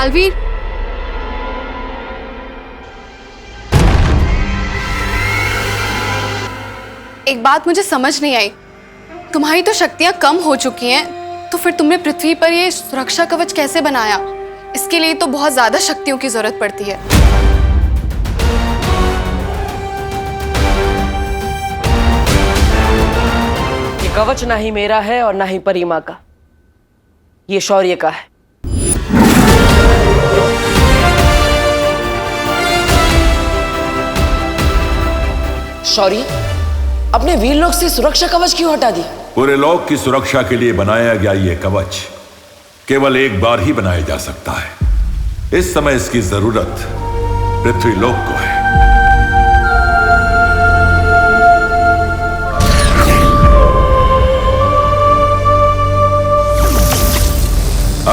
बालवीर, एक बात मुझे समझ नहीं आई, तुम्हारी तो शक्तियां कम हो चुकी हैं, तो फिर तुमने पृथ्वी पर ये सुरक्षा कवच कैसे बनाया? इसके लिए तो बहुत ज्यादा शक्तियों की जरूरत पड़ती है। ये कवच ना ही मेरा है और ना ही परिमा का, ये शौर्य का है। शौर्य, अपने वीर लोग से सुरक्षा कवच क्यों हटा दी? पूरे लोक की सुरक्षा के लिए बनाया गया ये कवच केवल एक बार ही बनाया जा सकता है। इस समय इसकी जरूरत पृथ्वी लोक को है।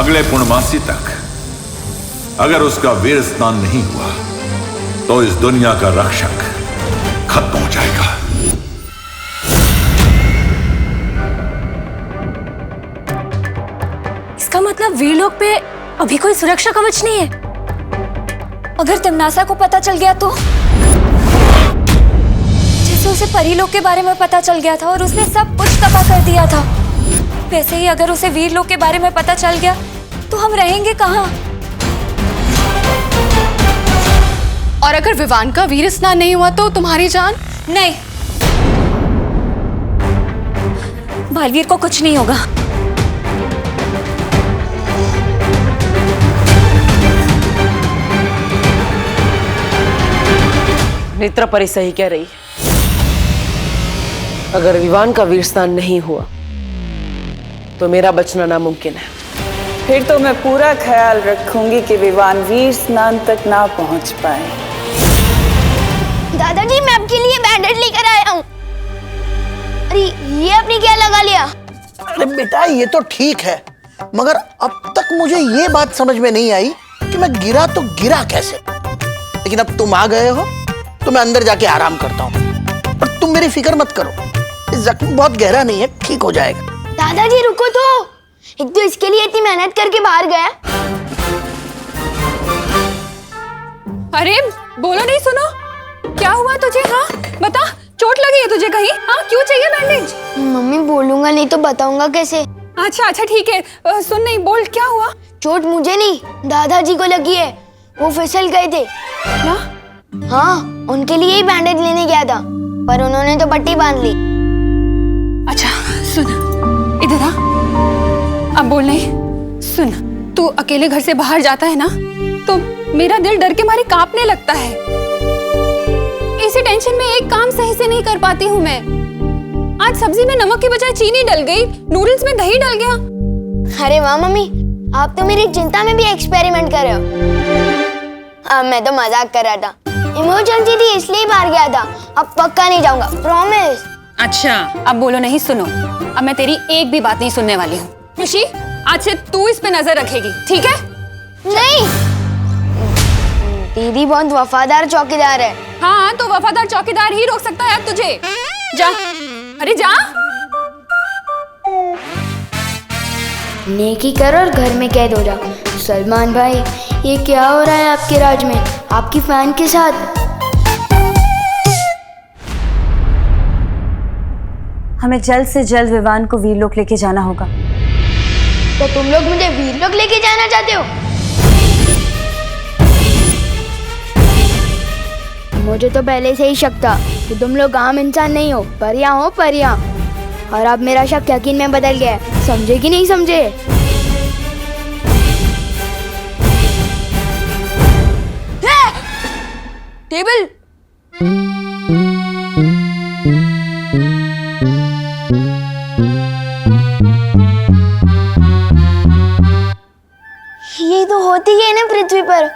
अगले पूर्णमासी तक अगर उसका वीर स्नान नहीं हुआ तो इस दुनिया का रक्षक खत्म हो जाएगा। इसका मतलब वीरलोक पे अभी कोई सुरक्षा कवच नहीं है। अगर तमनासा को पता चल गया तो? जैसे उसे परीलोक के बारे में पता चल गया था और उसने सब कुछ तबाह कर दिया था, वैसे ही अगर उसे वीरलोक के बारे में पता चल गया तो हम रहेंगे कहाँ? और अगर विवान का वीर स्नान नहीं हुआ तो तुम्हारी जान? नहीं, बालवीर को कुछ नहीं होगा। नेत्रा परी सही कह रही है। अगर विवान का वीर स्नान नहीं हुआ तो मेरा बचना नामुमकिन है। फिर तो मैं पूरा ख्याल रखूंगी कि विवान वीर स्नान तक ना पहुंच पाए। दादाजी, मैं आपके लिए बैंडेज लेकर आया हूँ। अरे ये आपने क्या लगा लिया? अरे बेटा, ये तो ठीक है, मगर अब तक मुझे ये बात समझ में नहीं आई कि मैं गिरा तो गिरा कैसे। लेकिन अब तुम आ गए हो तो मैं अंदर जाके आराम करता हूँ। और तुम मेरी फिक्र मत करो, इस जख्म बहुत गहरा नहीं है, ठीक हो जाएगा। दादाजी रुको तो, एक तो इसके लिए इतनी मेहनत करके बाहर गया। अरे बोलो नहीं, सुनो क्या हुआ तुझे? हाँ बता, चोट लगी है तुझे कहीं? हाँ क्यों चाहिए बैंडेज? मम्मी बोलूंगा नहीं तो बताऊंगा कैसे? अच्छा अच्छा ठीक है, सुन, नहीं बोल, क्या हुआ? चोट मुझे नहीं, दादाजी को लगी है। वो फिसल गए थे। क्या? हाँ, उनके लिए ही बैंडेज लेने गया था, पर उन्होंने तो पट्टी बांध ली। अच्छा सुन, इधर आ। अब बोल नहीं, सुन, तू अकेले घर से बाहर जाता है ना तो मेरा दिल डर के मारे कांपने लगता है। इसी टेंशन में एक काम सही से नहीं कर पाती हूँ मैं। आज सब्जी में नमक की बजाय चीनी डल गई, नूडल्स में दही डल गया। अरे वाह मम्मी, आप तो मेरी चिंता में भी एक्सपेरिमेंट कर रहे हो। अब मैं तो मजाक कर रहा था, इमरजेंसी थी इसलिए बाहर गया था। अब पक्का नहीं जाऊंगा, प्रॉमिस। अच्छा अब बोलो नहीं, सुनो, अब मैं तेरी एक भी बात नहीं सुनने वाली हूँ। खुशी, आज से तू इस पे नजर रखेगी, ठीक है? नहीं, दीदी बहुत वफादार चौकीदार है। हाँ तो वफादार चौकीदार ही रोक सकता है अब तुझे। जा, अरे जा। नेकी कर और घर में कैद हो जा। सलमान भाई, ये क्या हो रहा है आपके राज में, आपकी फैन के साथ? हमें जल्द से जल्द विवान को वीरलोक लेके जाना होगा। तो तुम लोग मुझे वीरलोक लेके जाना चाहते हो? मुझे तो पहले से ही शक था कि तुम लोग आम इंसान नहीं हो, परियां हो परियां। और अब मेरा शक यकीन में बदल गया है, समझे कि नहीं समझे? टेबल। ये तो होती है ना पृथ्वी पर।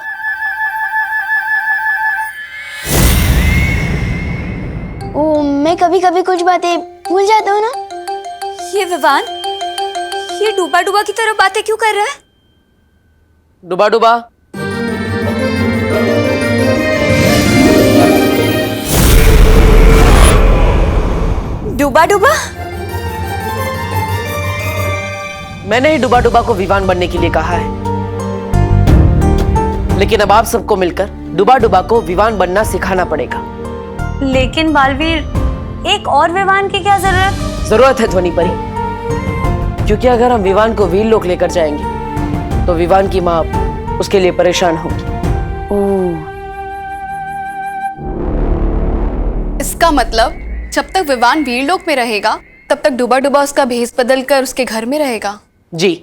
ओ, मैं कभी कभी कुछ बातें भूल जाता हूँ ना। ये विवान, ये डूबा डूबा की तरह बातें क्यों कर रहा है? डुबा डुबा, डूबा डूबा? मैंने ही डुबा डुबा को विवान बनने के लिए कहा है। लेकिन अब आप सबको मिलकर डुबा डुबा को विवान बनना सिखाना पड़ेगा। लेकिन बालवीर, एक और विवान की क्या जरूरत है ध्वनि परी, क्योंकि अगर हम विवान को वीर लोक लेकर जाएंगे तो विवान की माँ उसके लिए परेशान होगी। इसका मतलब जब तक विवान वीरलोक में रहेगा तब तक डुबा डुबा उसका भेष बदल कर उसके घर में रहेगा। जी,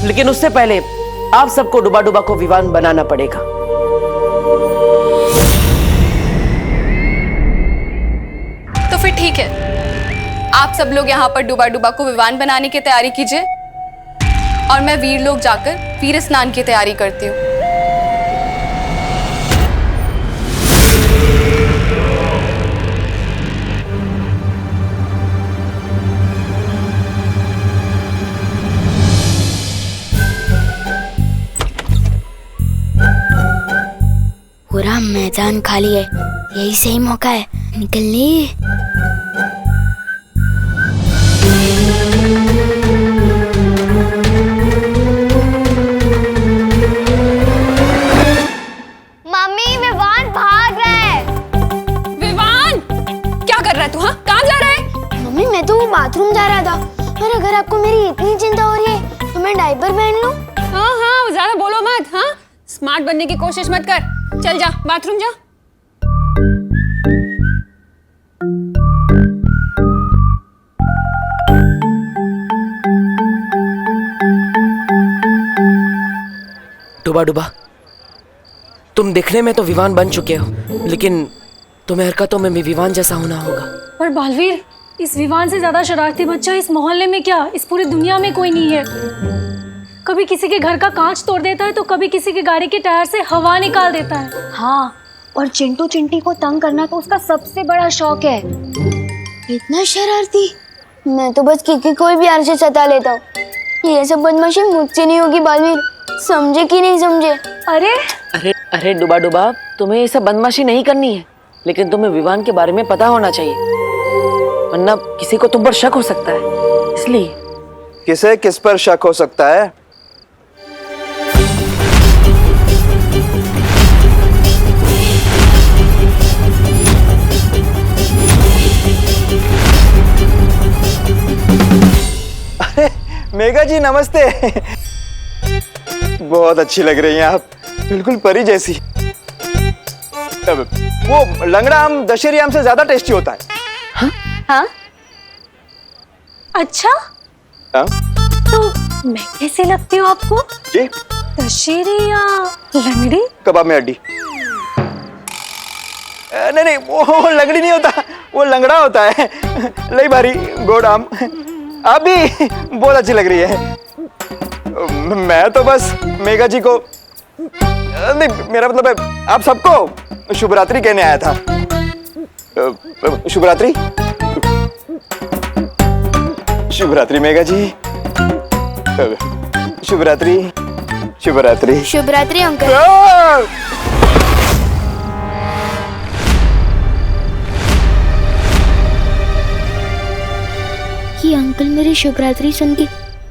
लेकिन उससे पहले आप सबको डुबा डुबा को विवान बनाना पड़ेगा। तो फिर ठीक है, आप सब लोग यहाँ पर डुबा डुबा को विवान बनाने की तैयारी कीजिए और मैं वीरलोक जाकर वीर स्नान की तैयारी करती हूँ। पूरा मैदान खाली है, यही सही मौका है निकलने। मम्मी, विवान भाग रहा है। विवान, क्या कर रहा है तू? हाँ, कहाँ जा रहा है? मम्मी, मैं तो बाथरूम जा रहा था, और अगर आपको मेरी इतनी चिंता हो रही है तो मैं डायपर पहन लूं? हाँ हाँ, ज्यादा बोलो मत। हाँ, स्मार्ट बनने की कोशिश मत कर। चल जा, बाथरूम जा। डुबा डुबा, तुम दिखने में तो विवान बन चुके हो, लेकिन तुम्हें हरकतों में भी विवान जैसा होना होगा। पर बालवीर, इस विवान से ज्यादा शरारती बच्चा इस मोहल्ले में क्या, इस पूरी दुनिया में कोई नहीं है। कभी किसी के घर का कांच तोड़ देता है तो कभी किसी के गाड़ी के टायर से हवा निकाल देता है। हाँ, और चिंटू चिंटी को तंग करना तो उसका सबसे बड़ा शौक है। इतना शरारती। मैं तो बस किकी कोई भी आर से सता लेता हूँ। ये सब बदमाशी मुझसे नहीं होगी बालवीर, समझे कि नहीं समझे? अरे अरे अरे डुबा डुबा, तुम्हें ये सब बदमाशी नहीं करनी है, लेकिन तुम्हें विवान के बारे में पता होना चाहिए, वरना किसी को तुम पर शक हो सकता है। इसलिए किसे किस पर शक हो सकता है? मेघा जी नमस्ते। बहुत अच्छी लग रही हैं आप, बिल्कुल परी जैसी। वो लंगड़ा आम दशहरी आम से ज्यादा टेस्टी होता है। हाँ? हाँ? अच्छा, हाँ? तो मैं कैसे लगती हूँ आपको? ये दशहरी या लंगड़ी? कबाब में हड्डी। नहीं नहीं, वो लंगड़ी नहीं होता, वो लंगड़ा होता है। लई भारी गोड़ आम। आप भी बहुत अच्छी लग रही है। मैं तो बस मेघा जी को नहीं, मेरा मतलब है आप सबको शुभ रात्रि कहने आया था। शुभ रात्रि। शुभ रात्रि मेघा जी। शुभ रात्रि। शुभ रात्रि। शुभ रात्रि अंकल। ये अंकल मेरी शुभ रात्रि सुन के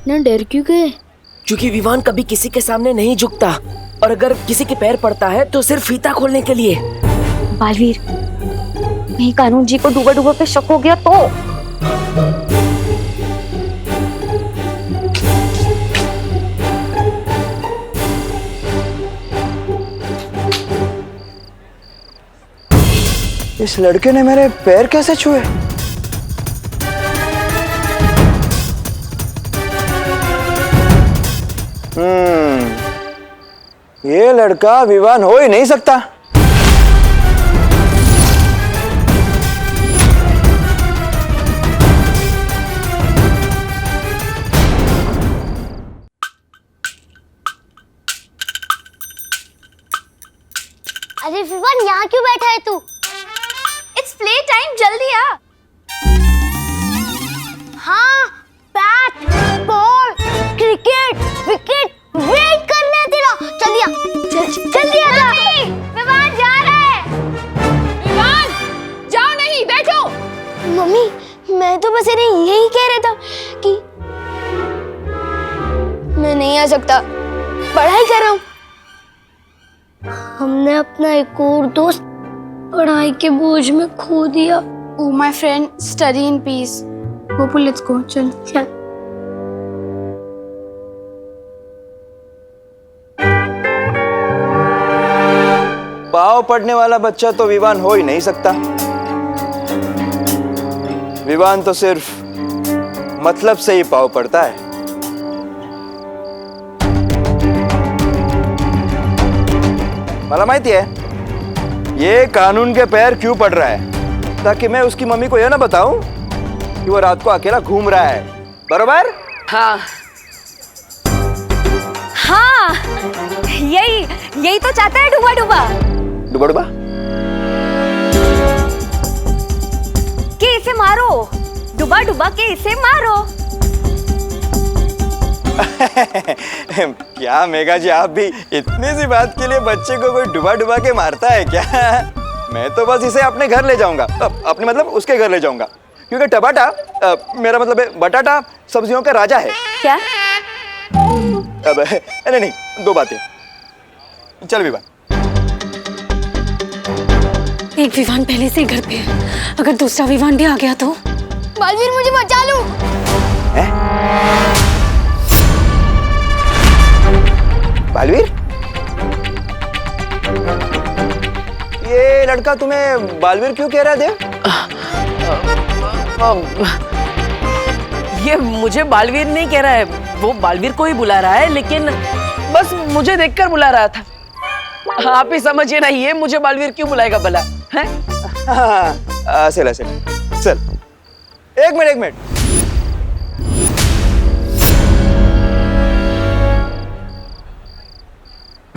ना डर क्यों गए? क्योंकि विवान कभी किसी के सामने नहीं झुकता, और अगर किसी के पैर पड़ता है तो सिर्फ फीता खोलने के लिए। बालवीर, नहीं कानून जी को डूबा डूबा पे शक हो गया तो? इस लड़के ने मेरे पैर कैसे छुए? ये लड़का विवान हो ही नहीं सकता। अरे विवान, यहाँ क्यों बैठा है तू? इट्स प्ले टाइम, जल्दी आ। हाँ, bat, ball, cricket, wicket, wait करने तेरा। जल्दी आ, जल्दी आ जा। विवान जा रहा है। विवान, जाओ नहीं, बैठो। मम्मी, मैं तो बस इन्हें यही कह रहा था कि मैं नहीं आ सकता, पढ़ाई कर रहा हूँ। हमने अपना एक और दोस्त पढ़ाई के बोझ में खो दिया। Oh, my friend, study in peace. Gopul, let's go. चल। चल। पाव पड़ने वाला बच्चा तो विवान हो ही नहीं सकता। विवान तो सिर्फ मतलब से ही पाव पड़ता है। मला माहिती है ये कानून के पैर क्यों पड़ रहा है, ताकि मैं उसकी मम्मी को यह ना बताऊं कि वो रात को अकेला घूम रहा है। बरोबर? हाँ हाँ, यही तो चाहता है डूबा डूबा। डुबा डुबा? कि इसे मारो, डूबा डूबा के इसे मारो। क्या मेघा जी, आप भी इतनी सी बात के लिए बच्चे को कोई डुबा डुबा के मारता है क्या? मैं तो बस इसे अपने घर ले जाऊंगा, अपने मतलब उसके घर ले जाऊंगा, क्योंकि टमाटा मेरा मतलब है बटाटा सब्जियों का राजा है। क्या? अब नहीं, दो बातें। चल विवान। एक विवान पहले से ही घर पे है, अगर दूसरा विवान भी आ गया तो? बालवीर, मुझे बचा लो। बालवीर, ये लड़का तुम्हें बालवीर क्यों कह रहा है देव? ये मुझे बालवीर नहीं कह रहा है, वो बालवीर को ही बुला रहा है, लेकिन बस मुझे देखकर बुला रहा था। आप ही समझिए ना, ये मुझे बालवीर क्यों बुलाएगा भला है? चल चल, एक मिनट।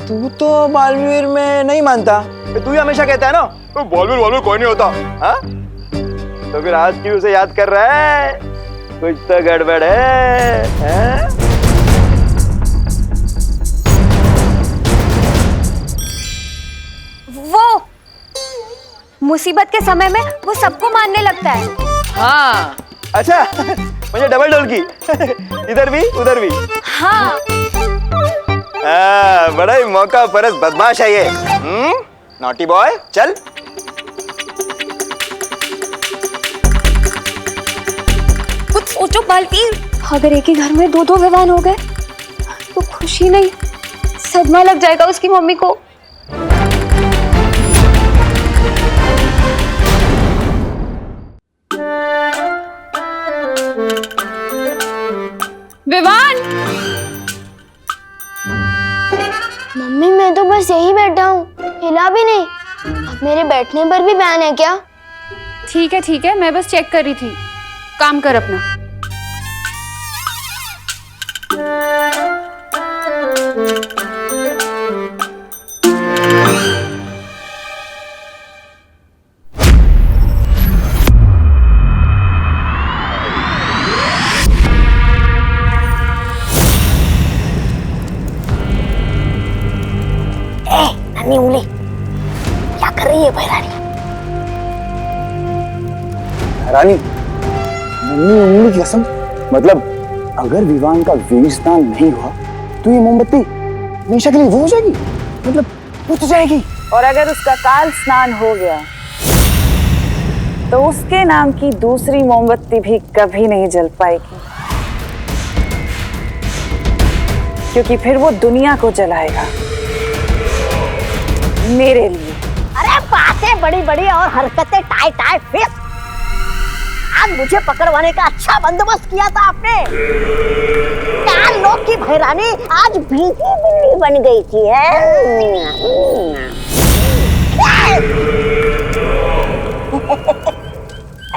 तू तो बालवीर में नहीं मानता, तू ही हमेशा कहता है ना बालवीर कोई नहीं होता। हाँ, तो फिर आज क्यों उसे याद कर रहा है? कुछ तो गड़बड़ है? वो मुसीबत के समय में वो सबको मानने लगता है। हाँ। अच्छा, मुझे डबल डोल की, इधर भी उधर भी। हाँ। बड़ा ही मौका परस बदमाश है ये। नॉटी बॉय, चल। कुछ सोचो बालवीर, अगर एक ही घर में दो विवान हो गए तो खुशी नहीं, सदमा लग जाएगा उसकी मम्मी को। विवान! मम्मी, मैं तो बस यही बैठा हूँ, हिला भी नहीं। अब मेरे बैठने पर भी बैन है क्या? ठीक है, मैं बस चेक कर रही थी। काम कर अपना। नन्ही उंगली, क्या कर रही है भैरानी? रानी, नन्ही उंगली की कसम, मतलब अगर विवान का वीर स्नान नहीं हुआ तो ये मोमबत्ती हमेशा के लिए वो हो जाएगी, मतलब बुझ जाएगी। और अगर उसका काल स्नान हो गया तो उसके नाम की दूसरी मोमबत्ती भी कभी नहीं जल पाएगी, क्योंकि फिर वो दुनिया को जलाएगा मेरे लिए। अरे बातें बड़ी बड़ी और हरकतें टाई टाई फिस। आज मुझे पकड़वाने का अच्छा बंदोबस्त किया था आपने। 4 लोग की भैरानी आज भीगी बिल्ली बन गई थी।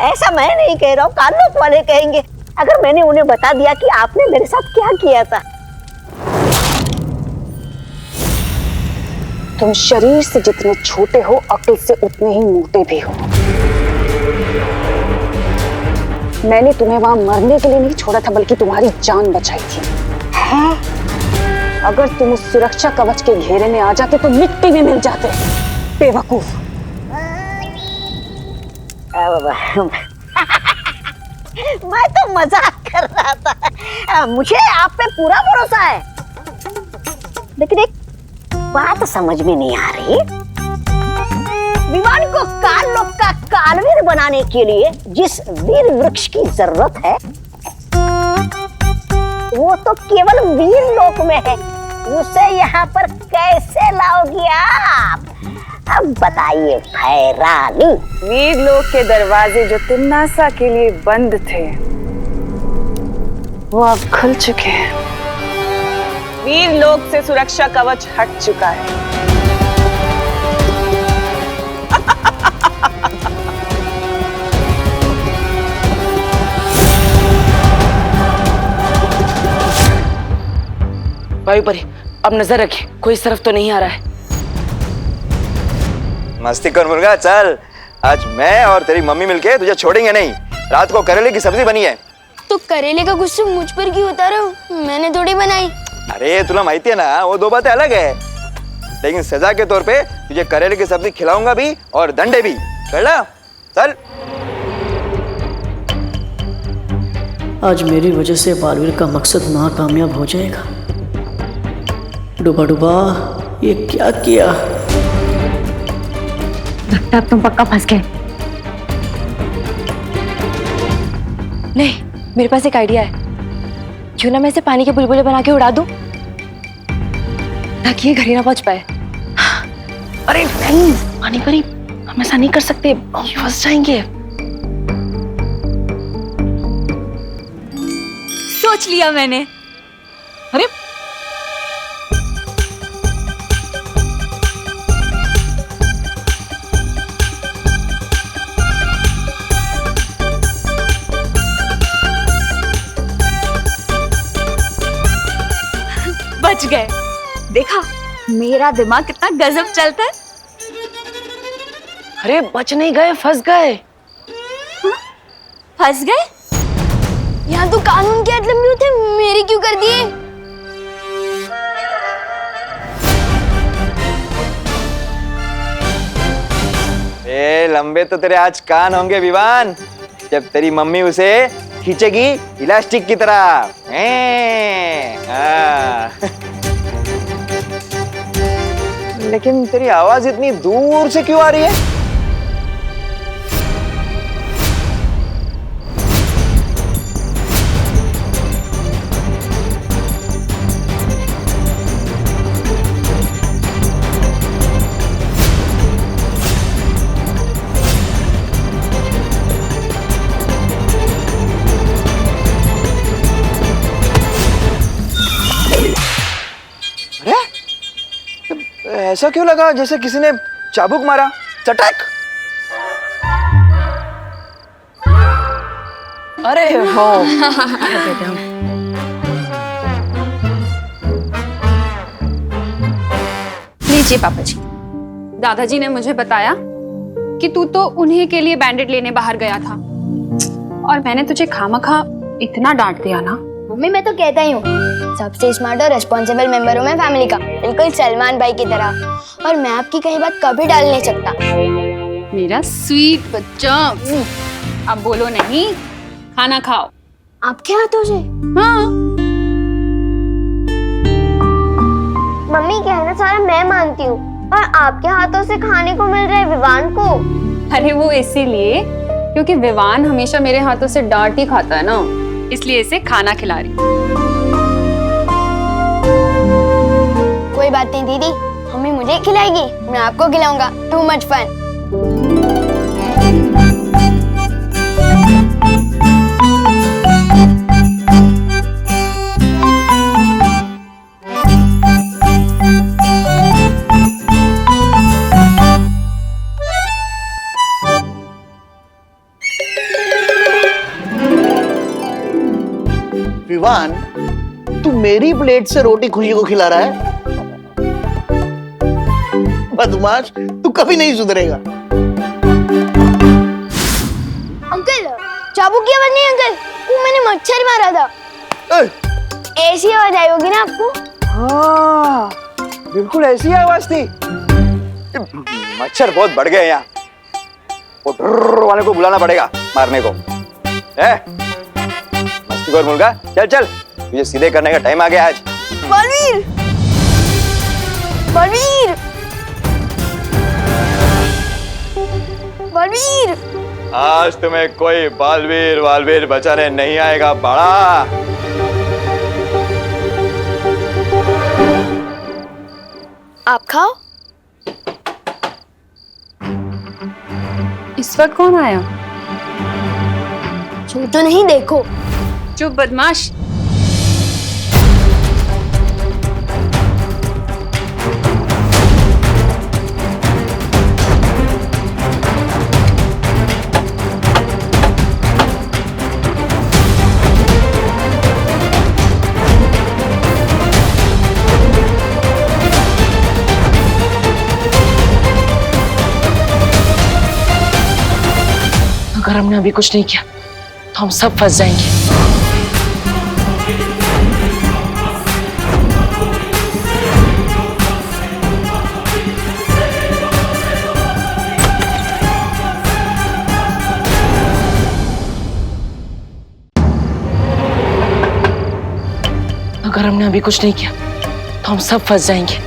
ऐसा मैं नहीं कह रहा हूँ, कानून वाले कहेंगे अगर मैंने उन्हें बता दिया कि आपने मेरे साथ क्या किया था। तुम शरीर से जितने छोटे हो, अक्ल से उतने ही मोटे भी हो। मैंने तुम्हें वहां मरने के लिए नहीं छोड़ा था, बल्कि तुम्हारी जान बचाई थी। हाँ? अगर तुम उस सुरक्षा कवच के घेरे में आ जाते तो मिट्टी में मिल जाते। बेवकूफ। मैं तो मजाक कर रहा था। मुझे आप पे पूरा भरोसा है, लेकिन एक बात समझ में नहीं आ रही। विवान को काल लोक का कालवीर बनाने के लिए जिस वीर वृक्ष की जरूरत है वो तो केवल वीर लोक में है, उसे यहाँ पर कैसे लाओगी आप? अब बताइए भैरानी। वीर लोक के दरवाजे जो तिन्नासा के लिए बंद थे वो अब खुल चुके हैं। वीर लोक से सुरक्षा कवच हट चुका है। वायु परी, अब नजर रखिए, कोई इस तरफ तो नहीं आ रहा है। मस्ती कर मुर्गा, चल। आज मैं और तेरी मम्मी मिलके तुझे छोड़ेंगे नहीं। रात को करेले की सब्जी बनी है। तो करेले का गुस्सा मुझ पर क्यों उतारा? मैंने थोड़ी बनाई। अरे तुला माहिती है ना, वो दो बातें अलग है। लेकिन सजा के तौर पे तुझे करेले की सब्जी खिलाऊंगा भी और दंडे भी। चल चल। आज मेरी वजह से बालवीर का मकसद नाकामयाब हो जाएगा। डूबा डूबा, ये क्या किया? लगता है अब तुम पक्का फंस गए। नहीं, मेरे पास एक आइडिया है। क्यों ना मैं इसे पानी के बुलबुले बना के उड़ा दूं, ताकि ये घर ही ना पहुंच पाए। अरे नहीं पानी परी, हम ऐसा नहीं कर सकते, हम फंस जाएंगे। सोच लिया मैंने। अरे बच गए। देखा मेरा दिमाग कितना गजब चलता है। अरे बच नहीं गए, फंस गए। फंस गए? यहाँ तो कानून के हाथ लंबे होते, मेरी क्यों कर दिए? ए लंबे तो तेरे आज कान होंगे विवान, जब तेरी मम्मी उसे खींचेगी इलास्टिक की तरह। लेकिन तेरी आवाज इतनी दूर से क्यों आ रही है? ऐसा क्यों लगा जैसे किसी ने चाबुक मारा? चटक। अरे हो लीजिए पापा जी, दादाजी ने मुझे बताया कि तू तो उन्हीं के लिए बैंडेड लेने बाहर गया था और मैंने तुझे खामखा इतना डांट दिया ना। मम्मी मैं तो कहता ही हूँ, सबसे स्मार्ट और रिस्पॉन्सिबल मेंबर हूँ मैं फैमिली का, बिल्कुल सलमान भाई की तरह। और मैं आपकी कहीं बात कभी डाल नहीं सकता। मेरा स्वीट बच्चा। अब बोलो नहीं, खाना खाओ। आपके हाथों से? हाँ। मम्मी कहना सारा मैं मानती हूँ, और आपके हाथों से खाने को मिल रहा है विवान को। अरे वो इसीलिए क्योंकि विवान हमेशा मेरे हाथों से डांट ही खाता है ना, इसलिए इसे खाना खिला रही। कोई बात नहीं दीदी, मम्मी मुझे खिलाएगी, मैं आपको खिलाऊंगा। Too much fun. विवान, तू मेरी प्लेट से रोटी खुशी को खिला रहा है? बदमाश, तू कभी नहीं सुधरेगा। अंकल, चाबुक की आवाज नहीं अंकल, वो मैंने मच्छर मारा था। ऐसी आवाज आई होगी ना आपको? हाँ, बिल्कुल ऐसी आवाज थी। मच्छर बहुत बढ़ गए यहाँ, वो ड्रर वाले को बुलाना पड़ेगा मारने को। मस्ती कर मुर्गा, चल चल, तुझे सीधे करने का टाइम आ गया आज। बालवीर, बलवीर, बलवीर। आज तुम्हें कोई बालवीर वालवीर बचाने नहीं आएगा बड़ा। आप खाओ। इस वक्त कौन आया? छू तो नहीं, देखो। चुप बदमाश। अगर हमने अभी कुछ नहीं किया तो हम सब फंस जाएंगे। अगर हमने अभी कुछ नहीं किया तो हम सब फंस जाएंगे।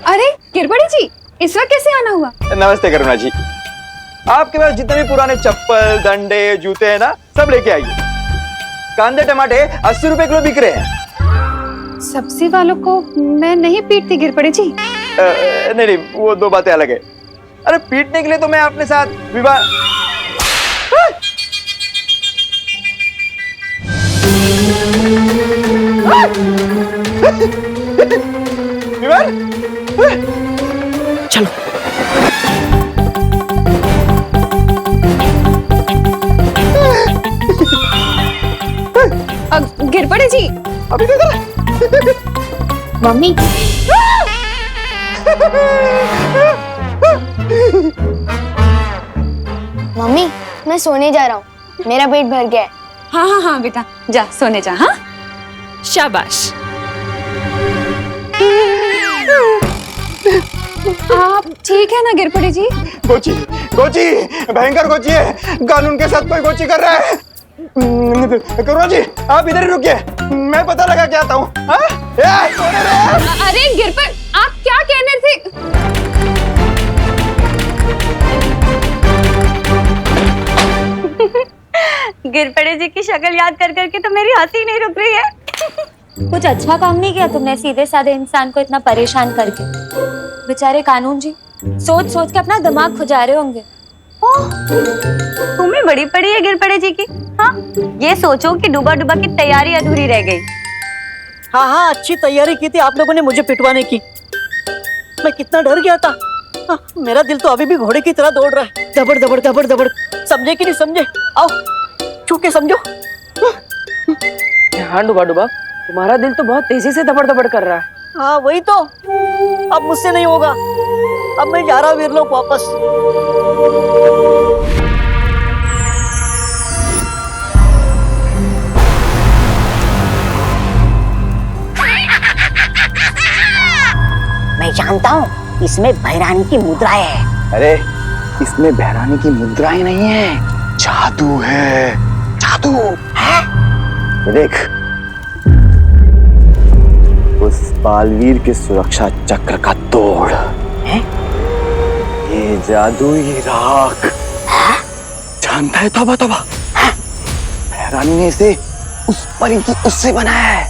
अरे गिरबड़ी जी, इस वक्त कैसे आना हुआ? नमस्ते करुणा जी। आपके पास जितने भी पुराने चप्पल, डंडे, जूते हैं ना, सब लेके आइए। कांदे टमाटे 80 रुपए किलो बिक रहे हैं। सब्जी वालों को मैं नहीं पीटती गिरबड़ी जी। नहीं नहीं, वो दो बातें अलग है। अरे पीटने के लिए तो मैं अपने साथ विवाह। चलो। गिरबड़ी जी, अभी देखो। मम्मी, मम्मी, मैं सोने जा रहा हूँ, मेरा पेट भर गया है। हाँ हाँ हाँ बेटा, जा सोने जा। हाँ, शाबाश। आप ठीक है ना गिरबड़ी जी? गोची, गोची, भयंकर गोची है। कानून के साथ कोई गोची कर रहा है। करुणा जी, आप इधर ही रुकिए, मैं पता लगा के आता हूँ। अरे गिरबड़, आप क्या कहने थे? गिरपड़े जी की शक्ल याद कर करके तो मेरी हंसी नहीं रुक रही है। कुछ अच्छा काम नहीं किया तुमने सीधे साधे इंसान को इतना परेशान करके। बेचारे कानून जी सोच सोच के अपना दिमाग खुजा रहे होंगे। तुम्हें बड़ी पड़ी है गिरपड़े जी की। हाँ, ये सोचो कि डूबा डूबा की तैयारी अधूरी रह गई। हाँ हाँ, अच्छी तैयारी की थी आप लोगों ने मुझे पिटवाने की। मैं कितना डर गया था। हाँ, मेरा दिल तो अभी भी घोड़े की तरह दौड़ रहा है। दबड़ दबड़ दबड़ दबड़। समझे कि नहीं समझे? आओ छू के समझो। हाँ डूबा डूबा, तुम्हारा दिल तो बहुत तेजी से दबड़ दबड़ कर रहा है। हाँ वही तो। अब मुझसे नहीं होगा। अब मैं जा रहा हूँ वीरलोक वापस। मैं जानता हूँ इसमें भैरानी की मुद्राएं है। अरे इसमें भैरानी की मुद्राएं नहीं है, जादू है। जादू है? देख, उस बालवीर के सुरक्षा चक्र का तोड़ है? ये जादुई राख जानता है? तौबा तौबा, भैरानी ने इसे उस परी की उससे बनाया है,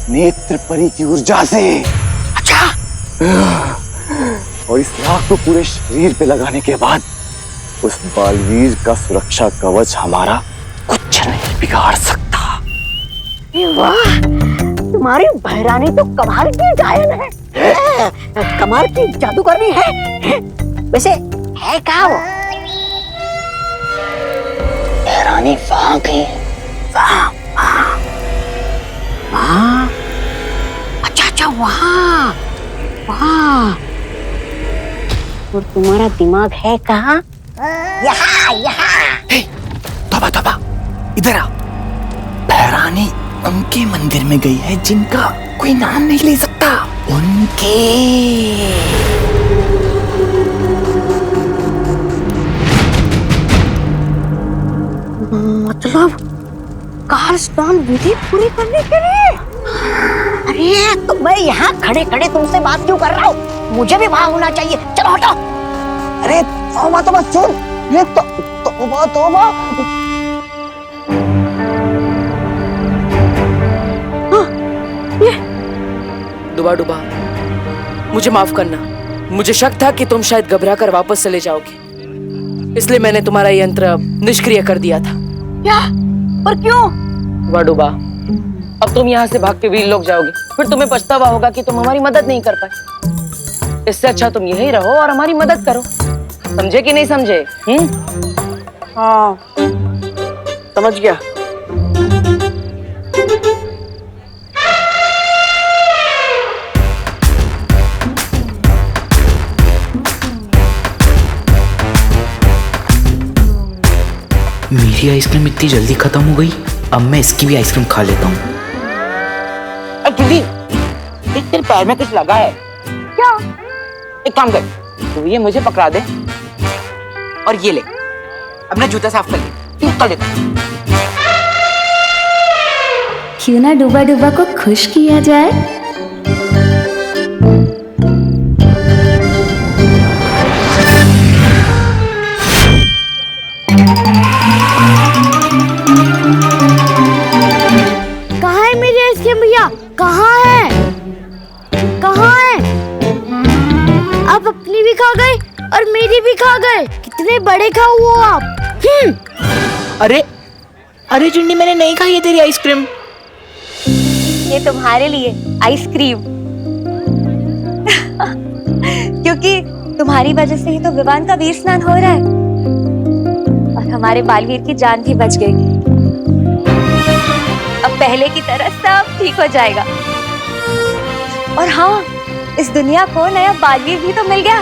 नेत्र परी की ऊर्जा से। अच्छा। और इस राख को पूरे शरीर पे लगाने के बाद उस बालवीर का सुरक्षा कवच हमारा कुछ नहीं बिगाड़ सकता। वाह, तुम्हारी भैरानी तो कमाल की गायन है। कमाल की जादूगरनी है। वैसे है क्या वो? भैरानी वहां गई। वहां वहां। अच्छा अच्छा, वहां वहां। और तुम्हारा दिमाग है कहाँ? यहाँ यहाँ। तौबा तौबा, इधर आ। भैरानी उनके मंदिर में गई है जिनका कोई नाम नहीं ले सकता। उनके काल स्नान विधि पूरी करने के लिए। अरे तो मैं यहाँ खड़े खड़े तुमसे बात क्यों कर रहा हूँ? मुझे भी वहां होना चाहिए। चलो हटो। अरे तौबा तौबा सुन, ये तौबा तौबा। डुबा डुबा, मुझे माफ करना। मुझे शक था कि तुम शायद घबरा कर वापस चले जाओगे, इसलिए मैंने तुम्हारा यंत्र निष्क्रिय कर दिया था। क्या? और क्यों? डुबा डुबा, अब तुम यहाँ से भाग के वीर लोग जाओगे, फिर तुम्हें पछतावा होगा कि तुम हमारी मदद नहीं कर पाए। इससे अच्छा तुम यहीं रहो और हमारी मदद करो। समझे कि नहीं समझे? हाँ, समझ गया। मेरी आइसक्रीम इतनी जल्दी खत्म हो गई, अब मैं इसकी भी आइसक्रीम खा लेता हूँ। तेरे पैर में कुछ लगा है क्या? एक काम कर, तू ये मुझे पकड़ा दे और ये ले, अपना जूता साफ कर ले। निकल ले। क्यों ना डूबा डूबा को खुश किया जाए? कहाँ है मेरी आइसक्रीम भैया? कहाँ है? कहाँ है? आप अपनी भी खा गए और मेरी भी खा गए। कितने बड़े खाओ हो आप। अरे अरे चिंडी, मैंने नहीं खाई है तेरी आइसक्रीम। ये तुम्हारे लिए आइसक्रीम। क्योंकि तुम्हारी वजह से ही तो विवान का वीर स्नान हो रहा है और हमारे बालवीर की जान भी बच गई। अब पहले की तरह सब ठीक हो जाएगा। और हाँ, इस दुनिया को नया बालवीर भी तो मिल गया।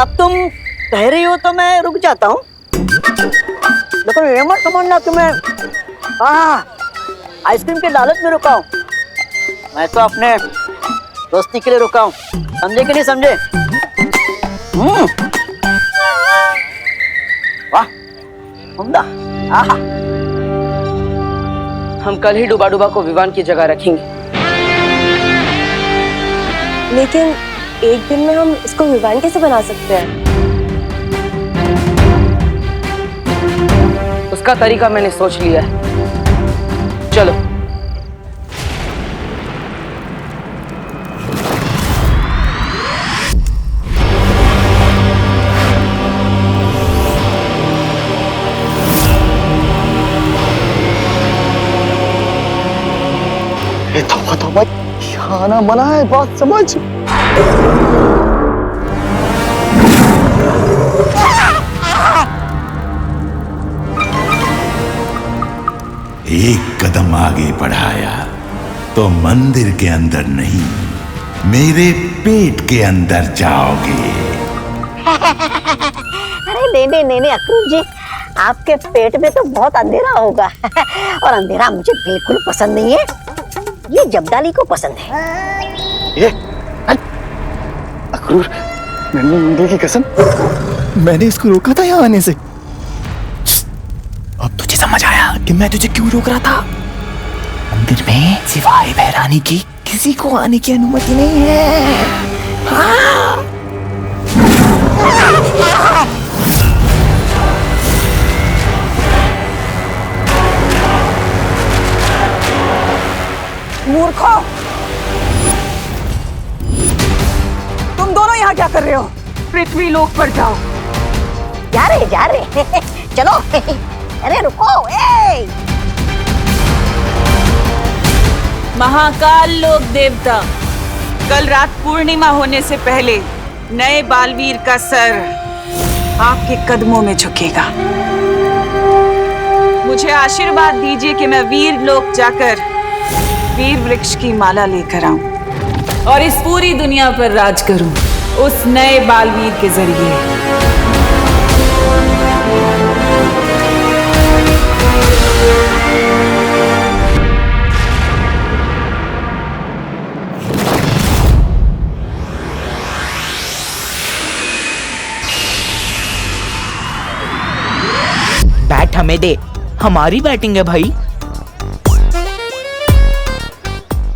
अब तुम कह रही हो तो मैं रुक जाता हूँ, लेकिन ये मत समझना कि मैं आइसक्रीम के लालच में रुका हूँ। मैं तो अपने दोस्ती के लिए रुका हूँ। समझे कि नहीं समझे? वाह, उम्दा। आहा। हम कल ही डुबा डुबा को विवान की जगह रखेंगे। लेकिन एक दिन में हम इसको विवान कैसे बना सकते हैं? उसका तरीका मैंने सोच लिया है। चलो। तौबा तौबा, खाना बना है, बात समझ। एक कदम आगे बढ़ाया तो मंदिर के अंदर नहीं, मेरे पेट के अंदर जाओगे। अरे नहीं अक्रूर जी, आपके पेट में तो बहुत अंधेरा होगा और अंधेरा मुझे बिल्कुल पसंद नहीं है। ये जब्दाली को पसंद है। ये अक्रूर, मैंने मंदिर की कसम, मैंने इसको रोका था यहाँ आने से। अब तुझे समझ आया कि मैं तुझे क्यों रोक रहा था। मंदिर में सिवाय बहरानी की किसी को आने की अनुमति नहीं है। मूर्खों, तुम दोनों यहाँ क्या कर रहे हो? पृथ्वी लोक पर जाओ। जा रहे चलो। अरे रुको। महाकाल लोक देवता, कल रात पूर्णिमा होने से पहले नए बालवीर का सर आपके कदमों में झुकेगा। मुझे आशीर्वाद दीजिए कि मैं वीर लोक जाकर वीर वृक्ष की माला लेकर आऊं और इस पूरी दुनिया पर राज करूं उस नए बालवीर के जरिए। बैट हमें दे, हमारी बैटिंग है भाई।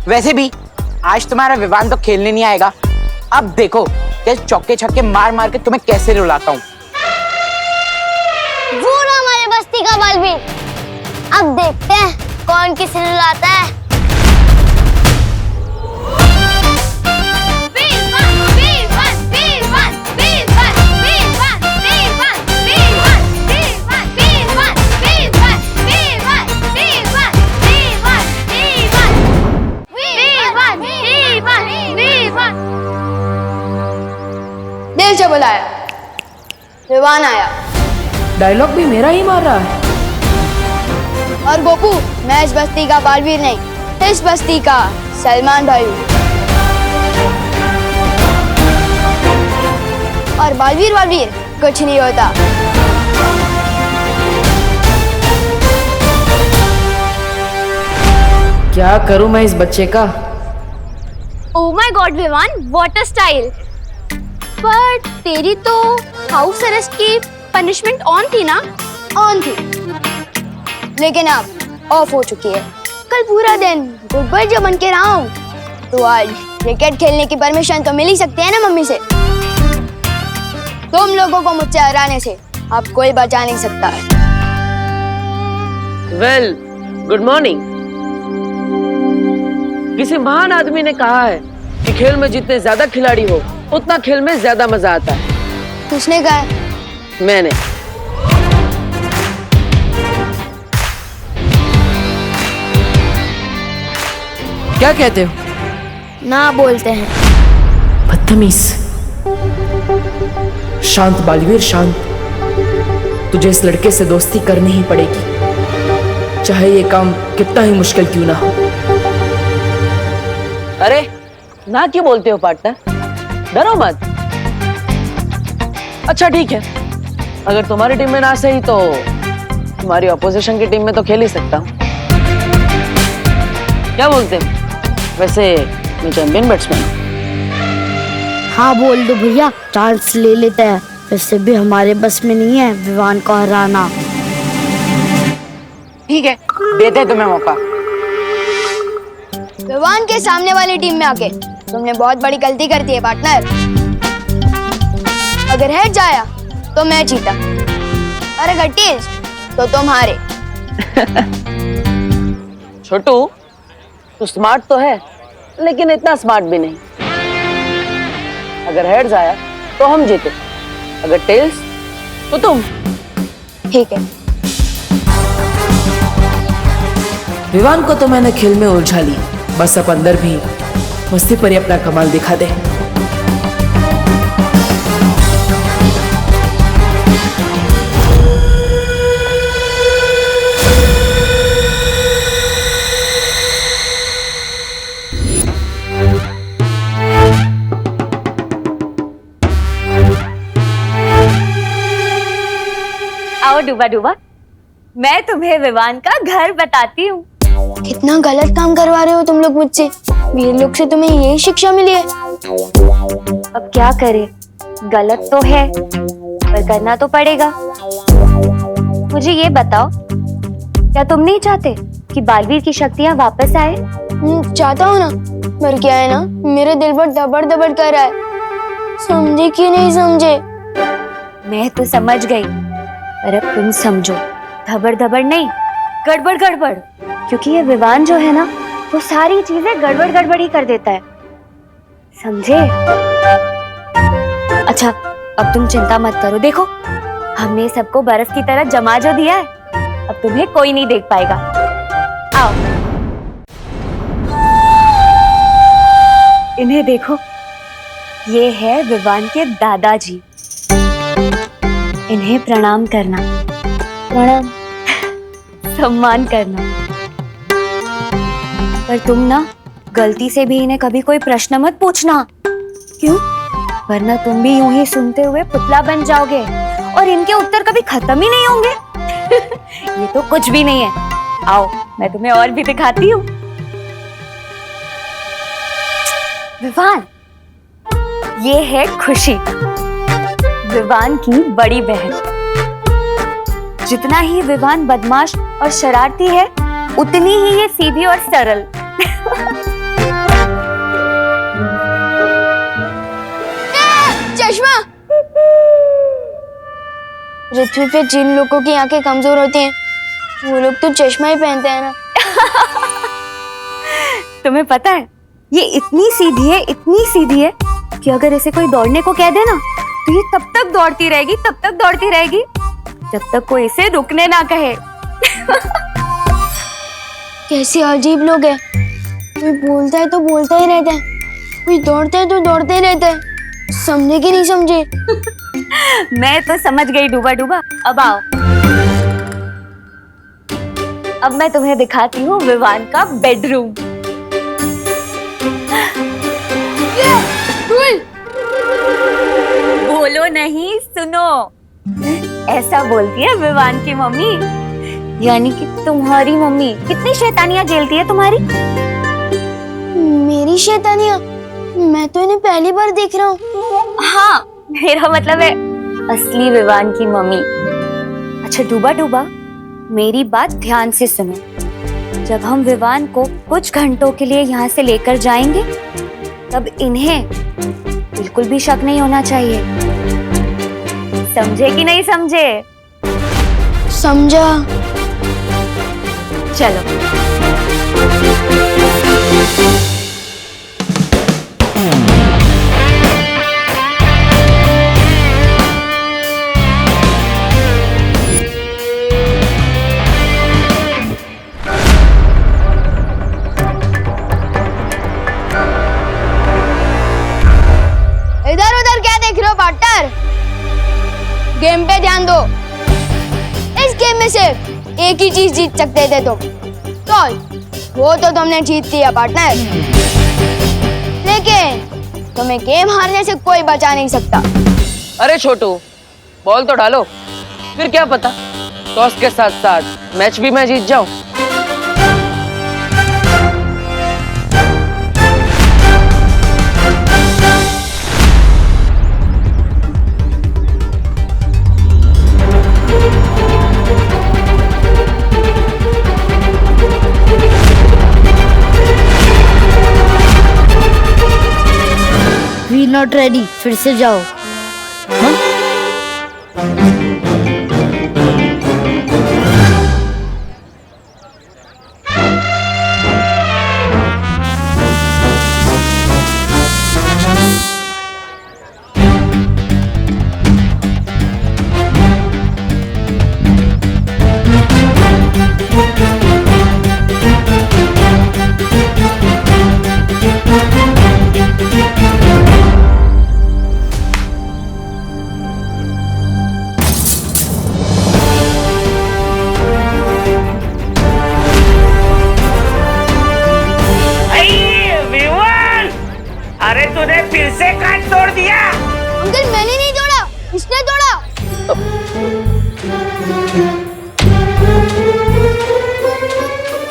वैसे भी आज तुम्हारा विवान तो खेलने नहीं आएगा। अब देखो कि चौके छक्के मार मार के तुम्हें कैसे रुलाता हूँ। वो रहा हमारे बस्ती का बालवीर। अब देखते हैं कौन किसे रुलाता है। दिल से बुलाया, विवान आया। डायलॉग भी मेरा ही मार रहा है। और गोपू, मैं इस बस्ती का बालवीर नहीं, इस बस्ती का सलमान भाई हूँ। और बालवीर बालवीर कुछ नहीं होता। क्या करूं मैं इस बच्चे का? Oh my God Vivaan, what a style. पर तेरी तो हाउस अरेस्ट की पनिशमेंट ऑन थी ना? ऑन थी, लेकिन अब ऑफ हो चुकी है। कल पूरा दिन गुड बॉय जो बन के रहा हूँ, तो आज क्रिकेट खेलने की परमिशन तो मिल ही सकती है ना मम्मी से। तुम लोगों को मुझसे हराने से अब कोई बचा नहीं सकता है। Well, good morning. किसी महान आदमी ने कहा है कि खेल में जितने ज्यादा खिलाड़ी हो उतना खेल में ज्यादा मजा आता है। किसने कहा? मैंने। क्या कहते हो? ना बोलते हैं। बदतमीज। शांत बालवीर, शांत। तुझे इस लड़के से दोस्ती करनी ही पड़ेगी, चाहे ये काम कितना ही मुश्किल क्यों ना हो। अरे ना क्यों बोलते हो पार्टनर? डरो मत। अच्छा ठीक है, अगर तुम्हारी टीम में ना सही तो तुम्हारी ऑपोजिशन की टीम में तो खेल ही सकता हूँ। क्या बोलते हो? वैसे मैं चैंपियन बैट्समैन हूँ। हाँ बोल दो भैया, चांस ले लेते हैं। वैसे भी हमारे बस में नहीं है विवान को हराना। ठीक है, देते हैं तुम्हें मौका। विवान के सामने वाली टीम में आके तुमने बहुत बड़ी गलती कर दी है पार्टनर। अगर हेड जाया तो मैं जीता, और अगर टेल्स तो तुम हारे। छोटू, तू स्मार्ट तो है, लेकिन इतना स्मार्ट भी नहीं। अगर हेड्स आया तो हम जीते, अगर टेल्स तो तुम। ठीक है। विवान को तो मैंने खेल में उलझा ली, बस अब अंदर भी मस्ती पर ही अपना कमाल दिखा दे। आओ डूबा डूबा, मैं तुम्हें विवान का घर बताती हूँ। कितना गलत काम करवा रहे हो तुम लोग मुझसे। वीर लोग से तुम्हें यही शिक्षा मिली है। अब क्या करें, गलत तो है पर करना तो पड़ेगा। मुझे ये बताओ, क्या तुम नहीं चाहते कि बालवीर की शक्तियाँ वापस आए? चाहता हूँ ना, पर क्या है ना, मेरे दिल पर दबड़ दबड़ कर रहा है। समझे कि नहीं समझे? मैं तो समझ गई, पर अब तुम समझो। धबड़ धबड़ नहीं, गड़बड़ गड़बड़। क्योंकि ये विवान जो है ना, वो सारी चीजें गड़बड़ गड़बड़ ही कर देता है, समझे? अच्छा, अब तुम चिंता मत करो। देखो, हमने सबको बर्फ की तरह जमा जो दिया है, अब तुम्हें कोई नहीं देख पाएगा। आओ, इन्हें देखो, ये है विवान के दादाजी। इन्हें प्रणाम करना। प्रणाम। सम्मान करना। पर तुम ना गलती से भी इन्हें कभी कोई प्रश्न मत पूछना। क्यों? वरना तुम भी यूं ही सुनते हुए पुतला बन जाओगे और इनके उत्तर कभी खत्म ही नहीं होंगे। ये तो कुछ भी नहीं है। आओ, मैं तुम्हें और भी दिखाती हूँ। विवान, ये है खुशी, विवान की बड़ी बहन। जितना ही विवान बदमाश और शरारती है, उतनी ही ये सीधी और सरल। चश्मा। पृथ्वी पे जिन लोगों की आंखें कमजोर होती हैं, वो लोग तो चश्मा ही पहनते हैं ना। तुम्हें पता है, ये इतनी सीधी है कि अगर इसे कोई दौड़ने को कह दे ना, तो ये तब तक दौड़ती रहेगी जब तक कोई इसे रुकने ना कहे। कैसे अजीब लोग हैं। कोई बोलता है तो बोलता ही रहता है, कोई दौड़ता है तो दौड़ते ही रहता है। समझे कि नहीं समझे? मैं तो समझ गई डूबा। अब आओ, अब मैं तुम्हें दिखाती हूँ विवान का बेडरूम। बोलो नहीं, सुनो। ऐसा बोलती है विवान की मम्मी, यानी कि तुम्हारी मम्मी। कितनी शैतानियां झेलती है तुम्हारी? मेरी शैतानियां? मैं तो इन्हें पहली बार देख रहा हूँ। हाँ, मेरा मतलब है असली विवान की मम्मी। अच्छा डूबा, मेरी बात ध्यान से सुनो। जब हम विवान को कुछ घंटों के लिए यहाँ से लेकर जाएंगे, तब इन्हें बिल्कुल भी शक नहीं होना चाहिए। समझे कि नहीं समझे? समझा। चलो। इधर उधर क्या देख रहे हो पार्टनर? गेम पे ध्यान दो। इस गेम में सिर्फ एक ही चीज जीत सकते थे तुम, तो वो तो तुमने जीत लिया पार्टनर। लेकिन तुम्हें गेम हारने से कोई बचा नहीं सकता। अरे छोटू, बॉल तो डालो, फिर क्या पता टॉस के साथ साथ मैच भी मैं जीत जाऊं। वी नॉट रेडी, फिर से जाओ। अरे तूने फिर से काट तोड़ दिया। अंकल मैंने नहीं तोड़ा, इसने तोड़ा।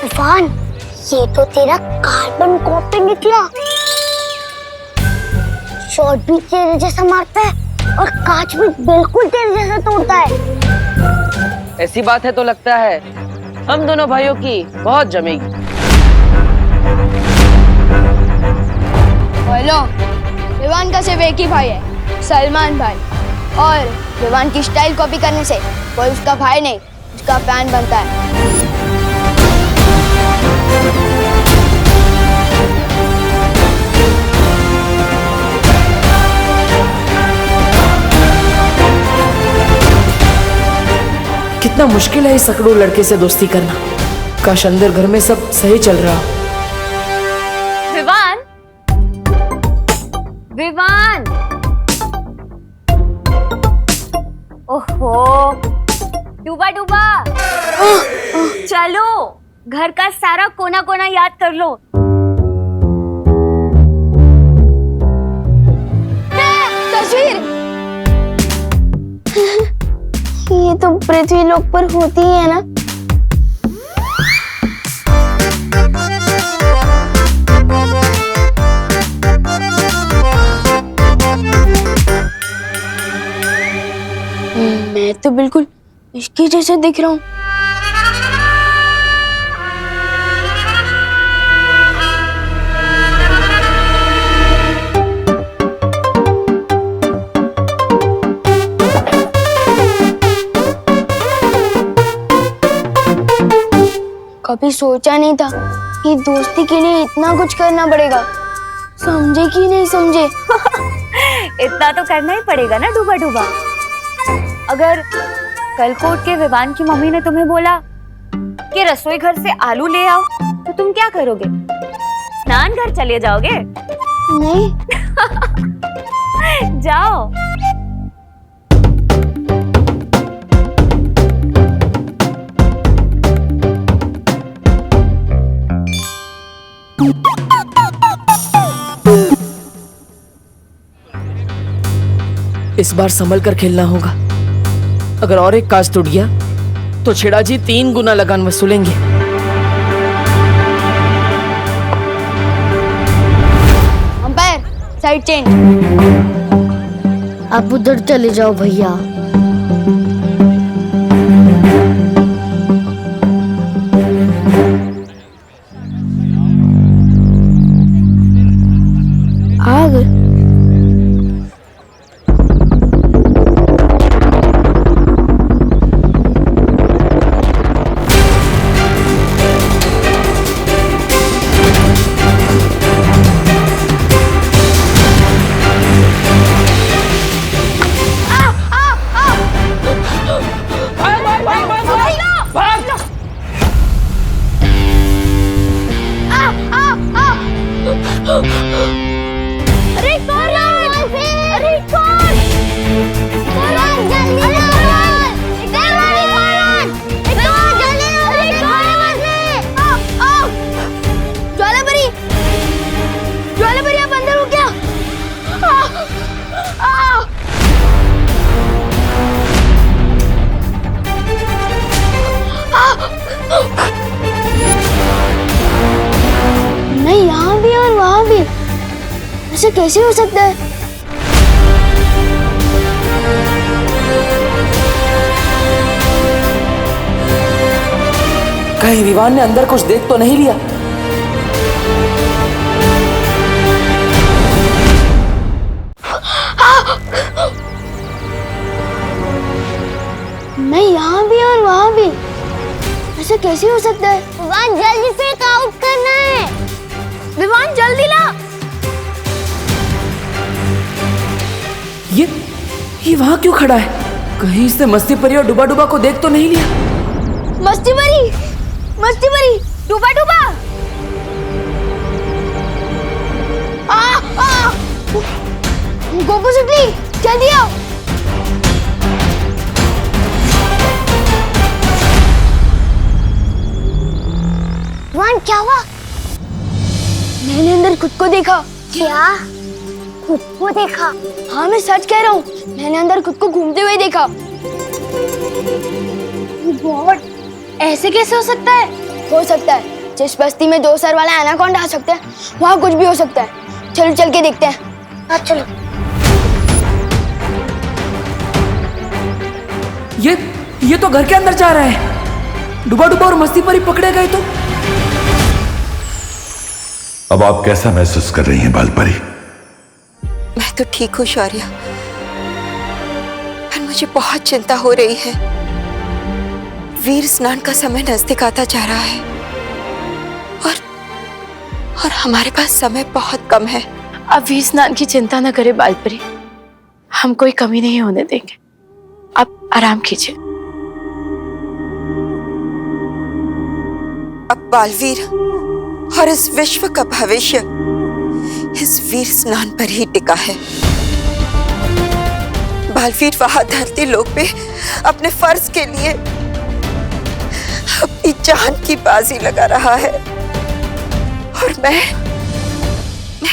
तूफान, ये तो तेरा कार्बन कॉपी निकला। शॉट भी तेरे जैसा मारता है और कांच भी बिल्कुल तेरे जैसा तोड़ता है। ऐसी बात है तो लगता है हम दोनों भाइयों की बहुत जमेगी। हेलो, विवान का सिर्फ एक ही भाई है, सलमान भाई। और विवान की स्टाइल कॉपी करने से कोई उसका भाई नहीं, उसका फैन बनता है। कितना मुश्किल है इस सकड़ू लड़के से दोस्ती करना। काश अंदर घर में सब सही चल रहा। विवान, विवान, ओहो, डूबा डूबा, चलो घर का सारा कोना कोना याद कर लो। तस्वीर। ये तो पृथ्वी लोक पर होती ही है ना। मैं तो बिल्कुल इसके जैसे दिख रहा हूँ। कभी सोचा नहीं था कि दोस्ती के लिए इतना कुछ करना पड़ेगा। समझे कि नहीं समझे? इतना तो करना ही पड़ेगा ना डूबा डूबा। अगर कल को उठ के विवान की मम्मी ने तुम्हें बोला कि रसोई घर से आलू ले आओ तो तुम क्या करोगे? स्नान घर चले जाओगे? नहीं। जाओ। इस बार संभल कर खेलना होगा। अगर और एक काज टूट गया तो छेड़ा जी 3 गुना लगान वसूलेंगे। Umpire, side change. आप उधर चले जाओ भैया। आ गए। अरे कौन? अरे कौन? जल्दी ज्वालापरी, ज्वालापरी आप अंदर हो क्या? नहीं, यहाँ भी और वहाँ भी। ऐसे कैसे हो सकता है? कहीं विवान ने अंदर कुछ देख तो नहीं लिया? नहीं, यहाँ भी और वहाँ भी। ऐसे कैसे हो सकता है? विवान जल्दी से आउट करना है। विवान जल्दी ला। ये वहाँ क्यों खड़ा है? कहीं इससे मस्ती परी और डूबा डूबा को देख तो नहीं लिया? मस्ती परी, मस्ती परी, डूबा डूबा। गोकू सुटली, जल्दी आओ। विवान क्या हुआ? मैंने अंदर खुद को देखा। क्या? खुद को देखा? हाँ, मैं सच कह रहा हूँ। मैंने अंदर खुद को घूमते हुए देखा। गॉड, ऐसे कैसे हो सकता है? हो सकता है। जिस बस्ती में 2 सर वाला एनाकोंडा आ सकता है, वहाँ कुछ भी हो सकता है। चलो चल के देखते हैं। हाँ चलो। ये तो घर के अंदर जा रहा है। डूबा डूबा और मस्ती परी पकड़े गए तो? अब आप कैसा महसूस कर रही हैं बालपरी? मैं तो ठीक हूँ शौर्य, पर मुझे बहुत चिंता हो रही है। वीर स्नान का समय नजदीक आता जा रहा है और हमारे पास समय बहुत कम है। अब वीर स्नान की चिंता न करे बालपरी, हम कोई कमी नहीं होने देंगे। आप आराम कीजिए। अब बालवीर और इस विश्व का भविष्य इस वीर स्नान पर ही टिका है। बालवीर वहां धरती लोक पे अपने फर्ज के लिए अपनी जान की बाजी लगा रहा है और मैं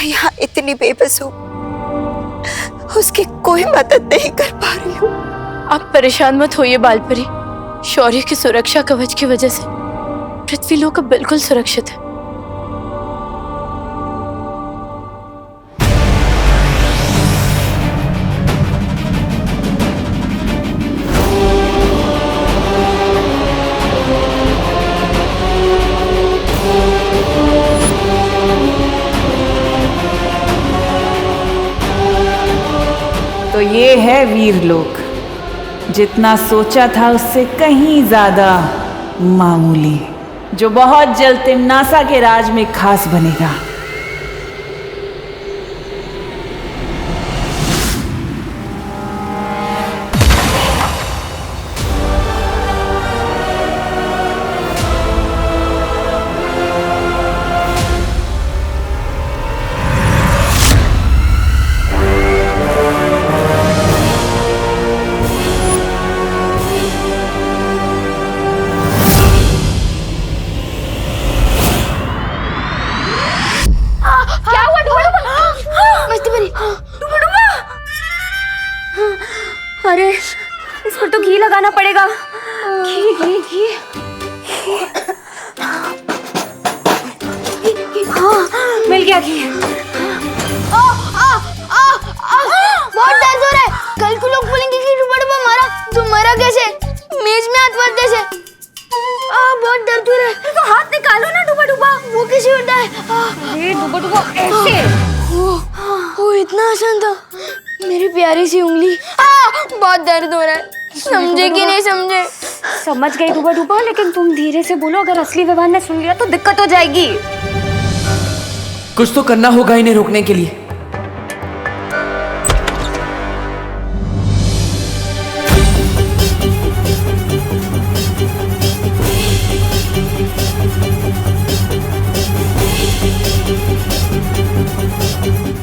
यहाँ इतनी बेबस हूँ, उसकी कोई मदद नहीं कर पा रही हूँ। आप परेशान मत होइए बालपरी। शौर्य की सुरक्षा कवच की वजह से पृथ्वी लोक अब बिल्कुल सुरक्षित है। तो ये है वीरलोक, जितना सोचा था उससे कहीं ज्यादा मामूली, जो बहुत जल्द तिमनासा के राज में खास बनेगा। अरे इस पर तो घी लगाना पड़ेगा। घी घी घी हाँ, मिल गया घी। बहुत दर्द हो रहा है। कल को लोग बोलेंगे कि डुबा मारा। तुम मरा कैसे? मेज में हाथ मारते से। बहुत दर्द हो रहा है। तो हाथ निकालो ना डुबा। वो कैसे होता है? अरे डुबा ऐसे। वो इतना आसान था। मेरी प्यारी सी उंगली। बहुत दर्द हो रहा है। समझे कि नहीं समझे? समझ गई डुबा, लेकिन तुम धीरे से बोलो, अगर असली विवान ने सुन लिया तो दिक्कत हो जाएगी। कुछ तो करना होगा इन्हें रोकने के लिए।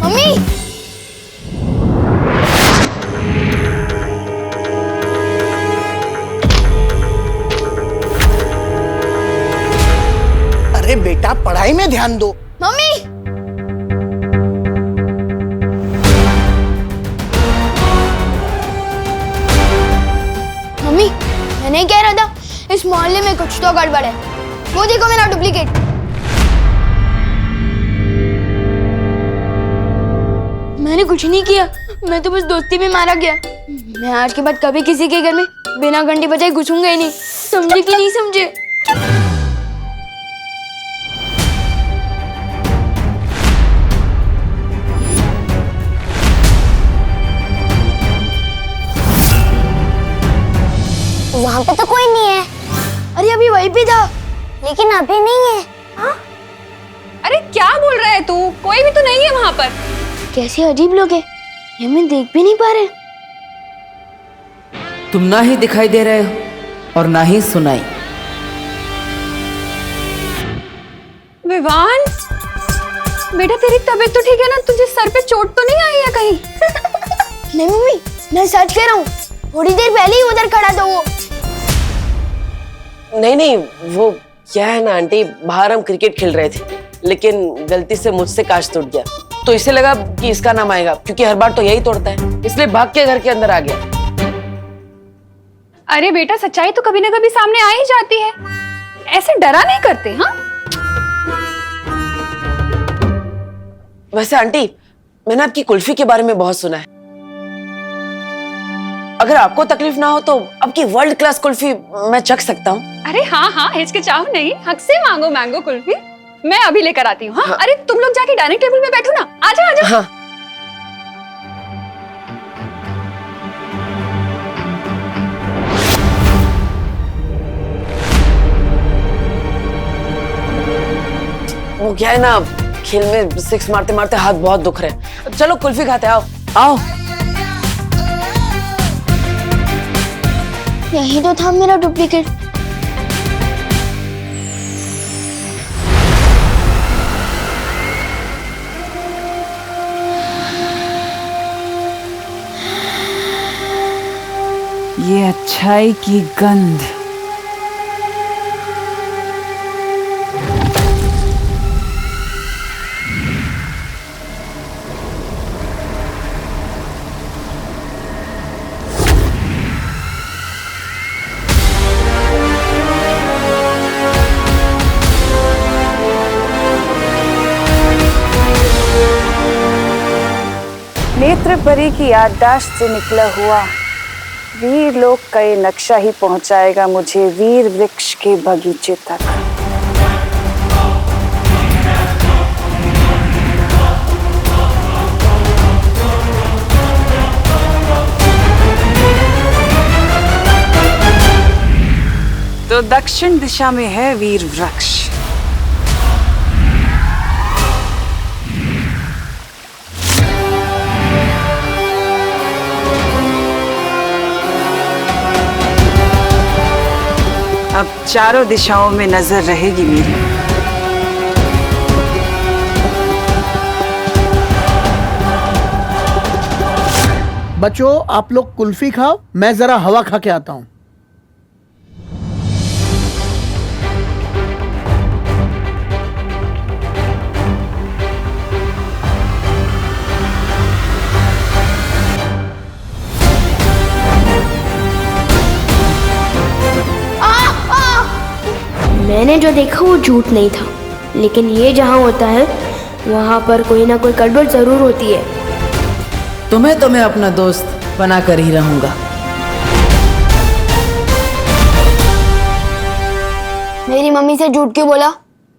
मम्मी, अरे बेटा, पढ़ाई में ध्यान दो। मम्मी, मम्मी, मैं नहीं कह रहा था इस मोहल्ले में कुछ तो गड़बड़ है। वो देखो मेरा डुप्लीकेट। मैंने कुछ नहीं किया, मैं तो बस दोस्ती में मारा गया। मैं आज के बाद कभी किसी के घर में बिना घंटी बजाए घुसूंगा ही नहीं। समझे कि नहीं समझे? वहाँ पे तो कोई नहीं है। अरे अभी वहीं पे था, लेकिन अभी नहीं है। हाँ? अरे क्या बोल रहा है तू? कोई भी तो नहीं है वहाँ पर। कैसे अजीब लोग हैं, ये मैं देख भी नहीं पा रहे। तुम ना ही दिखाई दे रहे हो और ना ही सुनाई। विवान, बेटा तेरी तबीयत तो ठीक है ना? तुझे सर पे चोट तो नहीं आई है कहीं? नहीं मम्मी, मैं सच कह रहा हूँ। थोड़ी देर पहले ही उधर खड़ा था वो। नहीं, वो क्या है ना आंटी, बाहर हम क्रिकेट खेल रहे थे, लेकिन गलती से मुझसे कांच टूट गया, तो इसे लगा कि इसका नाम आएगा, क्योंकि हर बार तो यही तोड़ता है, इसलिए भाग के घर के अंदर आ गया। अरे बेटा, सच्चाई तो कभी ना कभी सामने आ ही जाती है। ऐसे डरा नहीं करते। हाँ, वैसे आंटी, मैंने आपकी कुल्फी के बारे में बहुत सुना है। अगर आपको तकलीफ ना हो तो आपकी वर्ल्ड क्लास कुल्फी मैं चख सकता हूँ। अरे हाँ, हिचकिचाओ नहीं, हक से मांगो मैंगो कुल्फी। मैं अभी लेकर आती हूँ। हाँ? अरे तुम लोग जाके डाइनिंग टेबल में बैठो ना। आजा। हाँ। वो क्या है ना, खेल में सिक्स मारते मारते हाथ बहुत दुख रहे। चलो कुल्फी खाते, आओ। यही तो था मेरा डुप्लीकेट। ये अच्छाई की गंध। नेत्र परी की याददाश्त से निकला हुआ वीर लोक का ये नक्शा ही पहुंचाएगा मुझे वीर वृक्ष के बगीचे तक। दक्षिण दिशा में है वीर वृक्ष। अब चारों दिशाओं में नजर रहेगी मेरी। बच्चों, आप लोग कुल्फी खाओ, मैं जरा हवा खा के आता हूँ। मैंने जो देखा वो झूठ नहीं था, लेकिन ये जहाँ होता है वहाँ पर कोई ना कोई गड़बड़ जरूर होती है। तुम्हें तो मैं अपना दोस्त बना कर ही रहूंगा। मेरी मम्मी से झूठ क्यों बोला?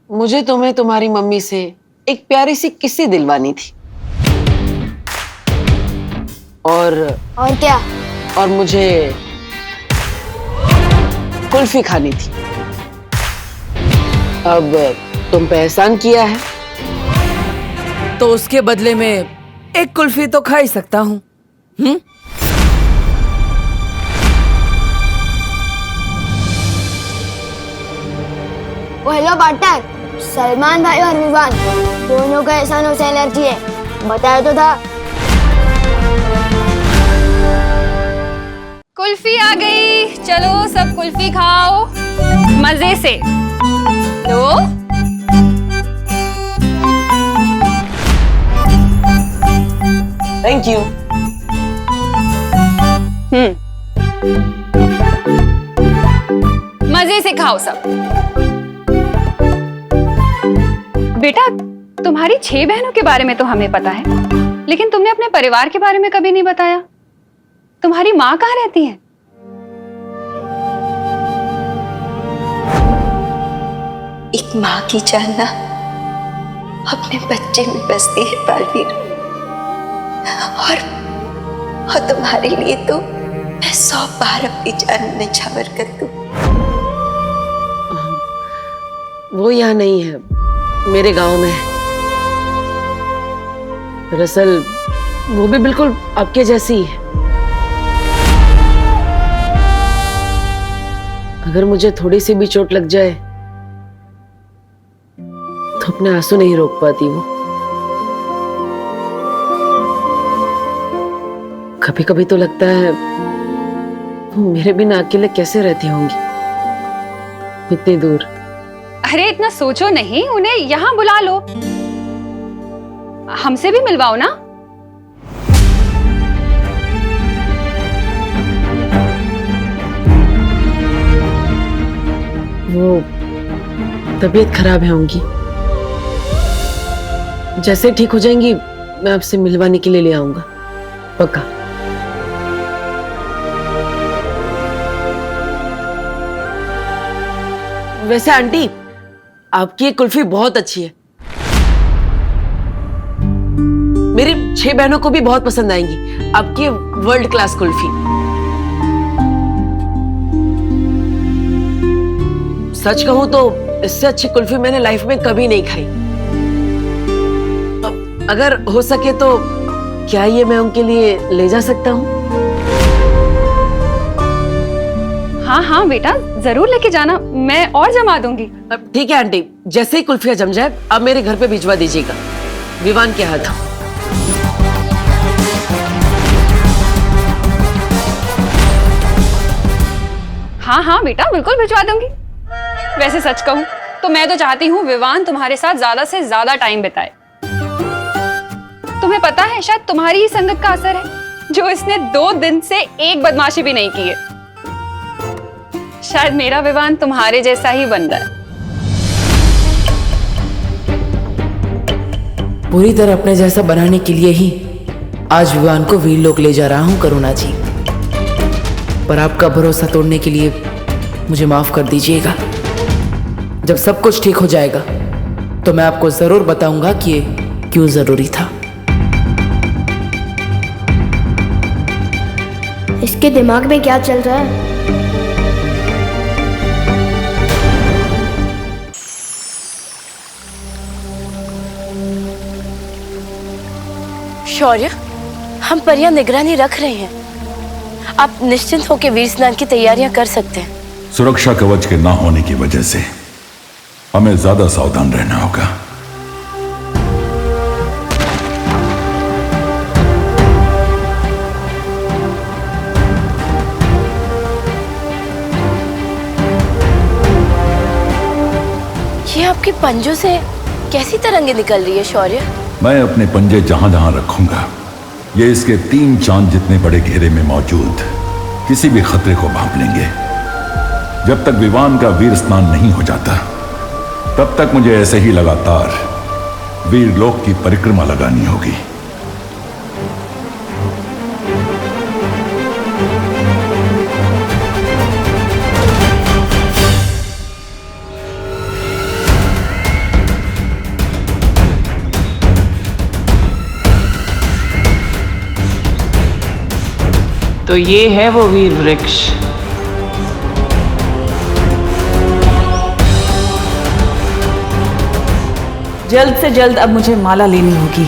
मुझे तुम्हें तुम्हारी मम्मी से एक प्यारी सी किस्सी दिलवानी थी। और क्या? और मुझे कुल्फी खानी थी। अब तुम पे एहसान किया है तो उसके बदले में एक कुल्फी तो खा ही सकता हूँ। हेलो पार्टनर, सलमान भाई और विवान दोनों का एहसानों से एलर्जी है, बताया तो था। कुल्फी आ गई, चलो सब कुल्फी खाओ मजे से। लो थैंक यू। मजे से खाओ सब। बेटा, तुम्हारी 6 बहनों के बारे में तो हमें पता है, लेकिन तुमने अपने परिवार के बारे में कभी नहीं बताया। तुम्हारी माँ कहाँ रहती है? एक माँ की जान ना अपने बच्चे में बसती है बालवीर, और तुम्हारे लिए तो मैं 100 बार अपनी जान निछावर कर दूं। वो यहाँ नहीं है, मेरे गांव में है। दरअसल वो भी बिल्कुल आपके जैसी ही है। अगर मुझे थोड़ी सी भी चोट लग जाए तो अपने आंसू नहीं रोक पाती वो। कभी कभी तो लगता है वो मेरे बिना अकेले कैसे रहती होंगी इतनी दूर। अरे इतना सोचो नहीं, उन्हें यहाँ बुला लो, हमसे भी मिलवाओ ना। वो तबीयत खराब है उनकी, जैसे ठीक हो जाएंगी मैं आपसे मिलवाने के लिए ले आऊंगा, पक्का। वैसे आंटी, आपकी ये कुल्फी बहुत अच्छी है, मेरी 6 बहनों को भी बहुत पसंद आएंगी आपकी वर्ल्ड क्लास कुल्फी। सच कहूं तो इससे अच्छी कुल्फी मैंने लाइफ में कभी नहीं खाई। अगर हो सके तो क्या ये मैं उनके लिए ले जा सकता हूँ? हाँ हाँ बेटा, जरूर लेके जाना, मैं और जमा दूंगी। ठीक है आंटी, जैसे ही कुल्फिया जम जाए अब मेरे घर पे भिजवा दीजिएगा, विवान के हाथों। हाँ हाँ बेटा, बिल्कुल भिजवा दूंगी। वैसे सच कहूं तो मैं तो चाहती हूँ विवान तुम्हारे साथ ज्यादा से ज्यादा टाइम बिताए। तुम्हें पता है, शायद तुम्हारी ही संगत का असर है जो इसने 2 दिन से एक बदमाशी भी नहीं की है। शायद मेरा विवान तुम्हारे जैसा ही बन रहा है। पूरी तरह अपने जैसा बनाने के लिए ही आज विवान को वीरलोक ले जा रहा हूं करुणा जी, पर आपका भरोसा तोड़ने के लिए मुझे माफ कर दीजिएगा। जब सब कुछ ठीक हो जाएगा तो मैं आपको जरूर बताऊंगा कि ये क्यों जरूरी था। इसके दिमाग में क्या चल रहा है? शौर्य, हम परियां निगरानी रख रहे हैं। आप निश्चिंत होकर वीर स्नान की तैयारियां कर सकते हैं। सुरक्षा कवच के ना होने की वजह से हमें ज्यादा सावधान रहना होगा। ये आपके पंजों से कैसी तरंगे निकल रही है शौर्य? मैं अपने पंजे जहां जहां रखूंगा, ये इसके 3 चांद जितने बड़े घेरे में मौजूद किसी भी खतरे को भांप लेंगे। जब तक विवान का वीर स्नान नहीं हो जाता, तब तक मुझे ऐसे ही लगातार वीर लोक की परिक्रमा लगानी होगी। तो ये है वो वीर वृक्ष। जल्द से जल्द अब मुझे माला लेनी होगी।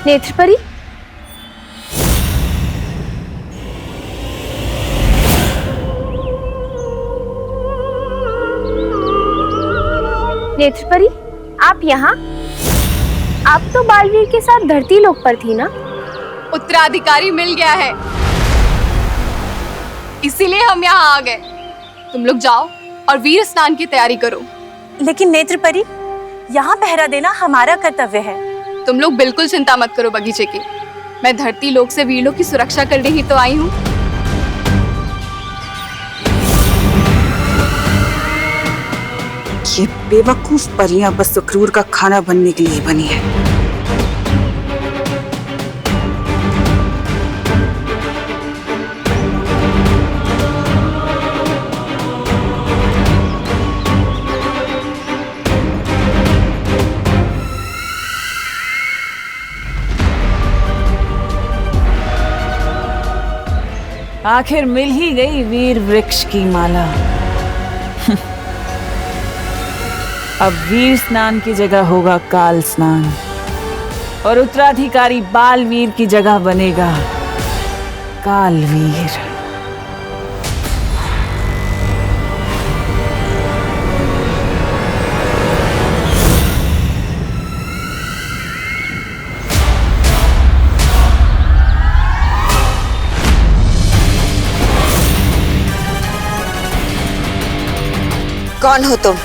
नेत्रपरी, नेत्रपरी, आप यहाँ? आप तो बालवीर के साथ धरती लोक पर थी ना? उत्तराधिकारी मिल गया है, इसीलिए हम यहाँ आ गए। तुम लोग जाओ और वीर स्नान की तैयारी करो। लेकिन नेत्रपरी, यहाँ पहरा देना हमारा कर्तव्य है। तुम लोग बिल्कुल चिंता मत करो बगीचे की। मैं धरती लोक से वीर लोक की सुरक्षा करने ही तो आई हूँ। ये बेवकूफ परियां बस अक्रूर का खाना बनने के लिए बनी है। आखिर मिल ही गई वीर वृक्ष की माला। अब वीर स्नान की जगह होगा काल स्नान और उत्तराधिकारी बालवीर की जगह बनेगा कालवीर। कौन हो तुम?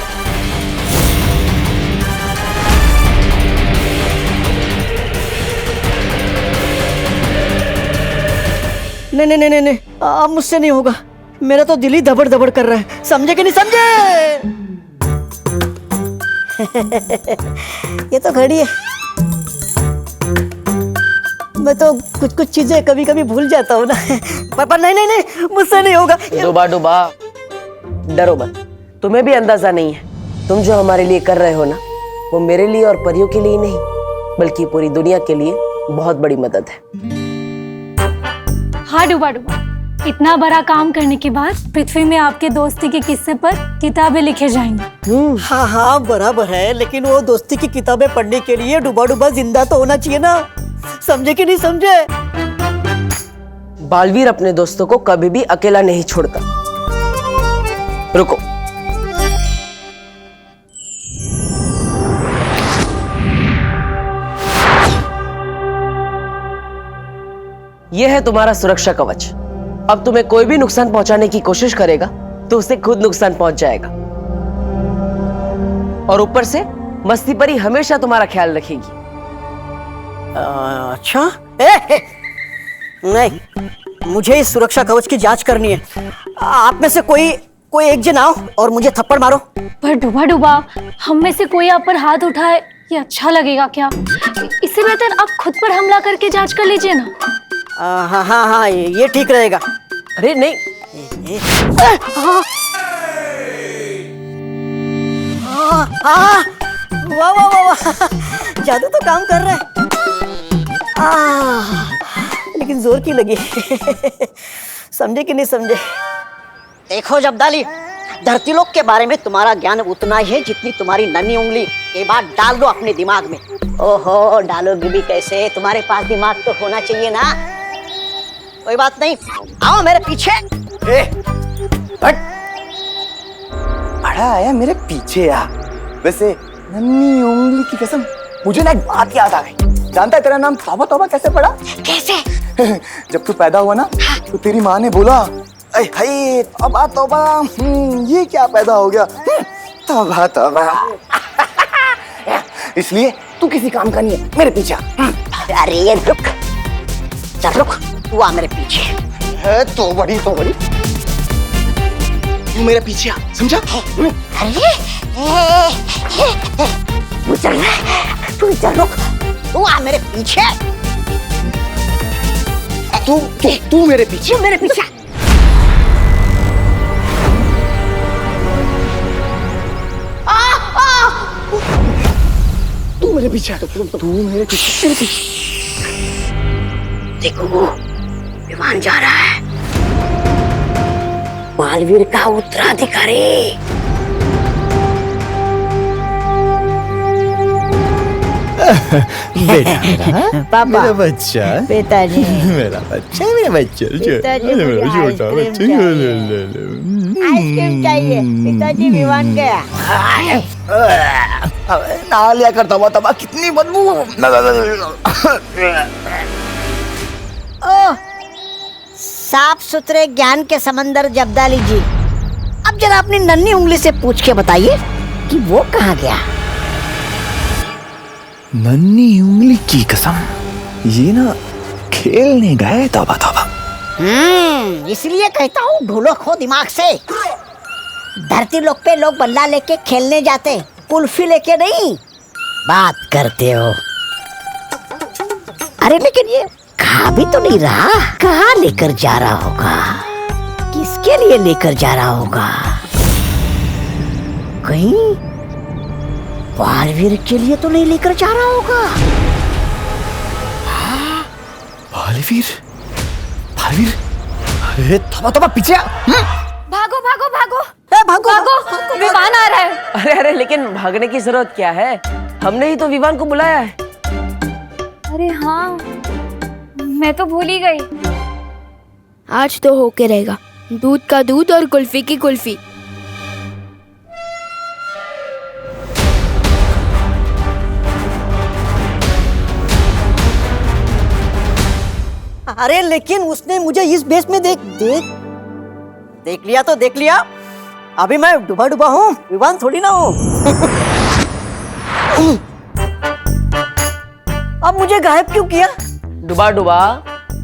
नहीं नहीं नहीं नहीं, अब मुझसे नहीं होगा। मेरा तो दिल ही दबड़ दबड़ कर रहा है। समझे कि नहीं समझे? ये तो घड़ी है। मैं तो कुछ कुछ चीजें कभी कभी भूल जाता हूँ ना। पर नहीं नहीं नहीं, मुझसे नहीं होगा। डुबा डुबा, डरो मत। तुम्हें भी अंदाजा नहीं है, तुम जो हमारे लिए कर रहे हो ना, वो मेरे लिए और परियों के लिए नहीं, बल्कि पूरी दुनिया के लिए बहुत बड़ी मदद है। हाँ डुबा डुबा, इतना बड़ा काम करने के बाद पृथ्वी में आपके दोस्ती के किस्से पर किताबें लिखे जाएंगी। हाँ हाँ बराबर है, लेकिन वो दोस्ती की किताबें पढ़ने के लिए डुबा डुबा जिंदा तो होना चाहिए ना। समझे कि नहीं समझे? बालवीर अपने दोस्तों को कभी भी अकेला नहीं छोड़ता। रुको, यह है तुम्हारा सुरक्षा कवच। अब तुम्हें कोई भी नुकसान पहुंचाने की कोशिश करेगा तो उसे खुद नुकसान पहुंच जाएगा। और ऊपर से मस्ती परी हमेशा तुम्हारा ख्याल रखेगी। अच्छा, नहीं, मुझे इस सुरक्षा कवच की जांच करनी है। आप में से कोई एक जन आओ और मुझे थप्पड़ मारो। पर डुबा डुबा, हम में से कोई आप पर हाथ उठाए, ये अच्छा लगेगा क्या? इससे बेहतर आप खुद पर हमला करके जांच कर लीजिए ना। हाँ हाँ हाँ, ये ठीक रहेगा। अरे नहीं, वाह वाह वाह वाह, जादू तो काम कर रहा है। लेकिन जोर की लगी। समझे कि नहीं समझे? देखो जब्दाली, धरती लोक के बारे में तुम्हारा ज्ञान उतना ही है जितनी तुम्हारी नन्ही उंगली। ये बात डाल दो अपने दिमाग में। ओहो, डालोगी भी कैसे? तुम्हारे पास दिमाग तो होना चाहिए ना। कोई बात नहीं, आओ मेरे पीछे। बड़ा आया मेरे पीछे आ। वैसे नन्ही उंगली की कसम, मुझे ना एक बात याद आ गई। जानता है तेरा नाम तौबा तौबा कैसे पड़ा? कैसे? जब तू पैदा हुआ ना तो तेरी माँ ने बोला, अरे भाई तौबा तौबा, ये क्या पैदा हो गया? तौबा तौबा। इसलिए तू किसी काम का नहीं है, मेरे पीछे आ। अरे ये रुक, चल रुक, तू आ मेरे पीछे। है तो बड़ी। तू मेरे पीछे आ, समझा? अरे तू चल रुक, तू आ मेरे पीछे। तू मेरे पीछे। मेरे पीछे तू मेरे पीछे। देखो, विमान जा रहा है, बालवीर का उत्तराधिकारी। बेटा पापा, मेरा बच्चा, पिताजी, मेरा बच्चा, मेरा बच्चा, पिताजी, मेरा मुझे छोटा आइसक्रीम बच्चा। आइसक्रीम चाहिए। पिताजी विमान गया। ना लिया करता हुआ तबा, कितनी बदबू। ओह, साफ सुथरे ज्ञान के समंदर जब्दाली जी, अब जरा अपनी नन्ही उंगली से पूछ के बताइए कि वो कहाँ गया? नन्ही उंगली की कसम, ये ना खेलने गए। तौबा तौबा। इसलिए कहता हूँ ढूलो खो दिमाग से। धरती लोक पे लोग बल्ला लेके खेलने जाते, कुल्फी लेके नहीं। बात करते हो। अरे लेकिन ये खा भी तो नहीं रहा, कहाँ लेकर जा रहा होगा? किसके लिए लेकर जा रहा होगा? कहीं बालवीर के लिए तो नहीं लेकर जा रहा होगा? बालवीर, बालवीर, अरे तौबा तौबा, पीछे आ। भागो भागो भागो, भागो भागो, विमान आ रहा है। अरे लेकिन भागने की जरूरत क्या है? हमने ही तो विमान को बुलाया है। अरे हाँ, मैं तो भूल ही गई। आज तो होके रहेगा, दूध का दूध और कुल्फी की कुल्फी। अरे लेकिन उसने मुझे इस बेस में देख लिया तो देख लिया। अभी मैं डूबा डूबा हूँ, विमान थोड़ी ना हूँ। अब मुझे गायब क्यों किया? डुबा डुबा,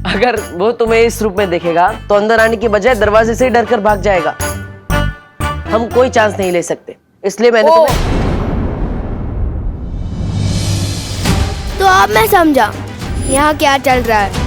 अगर वो तुम्हें इस रूप में देखेगा तो अंदर आने की बजाय दरवाजे से ही डर कर भाग जाएगा। हम कोई चांस नहीं ले सकते, इसलिए मैंने तुम्हें। तो अब मैं समझा यहाँ क्या चल रहा है।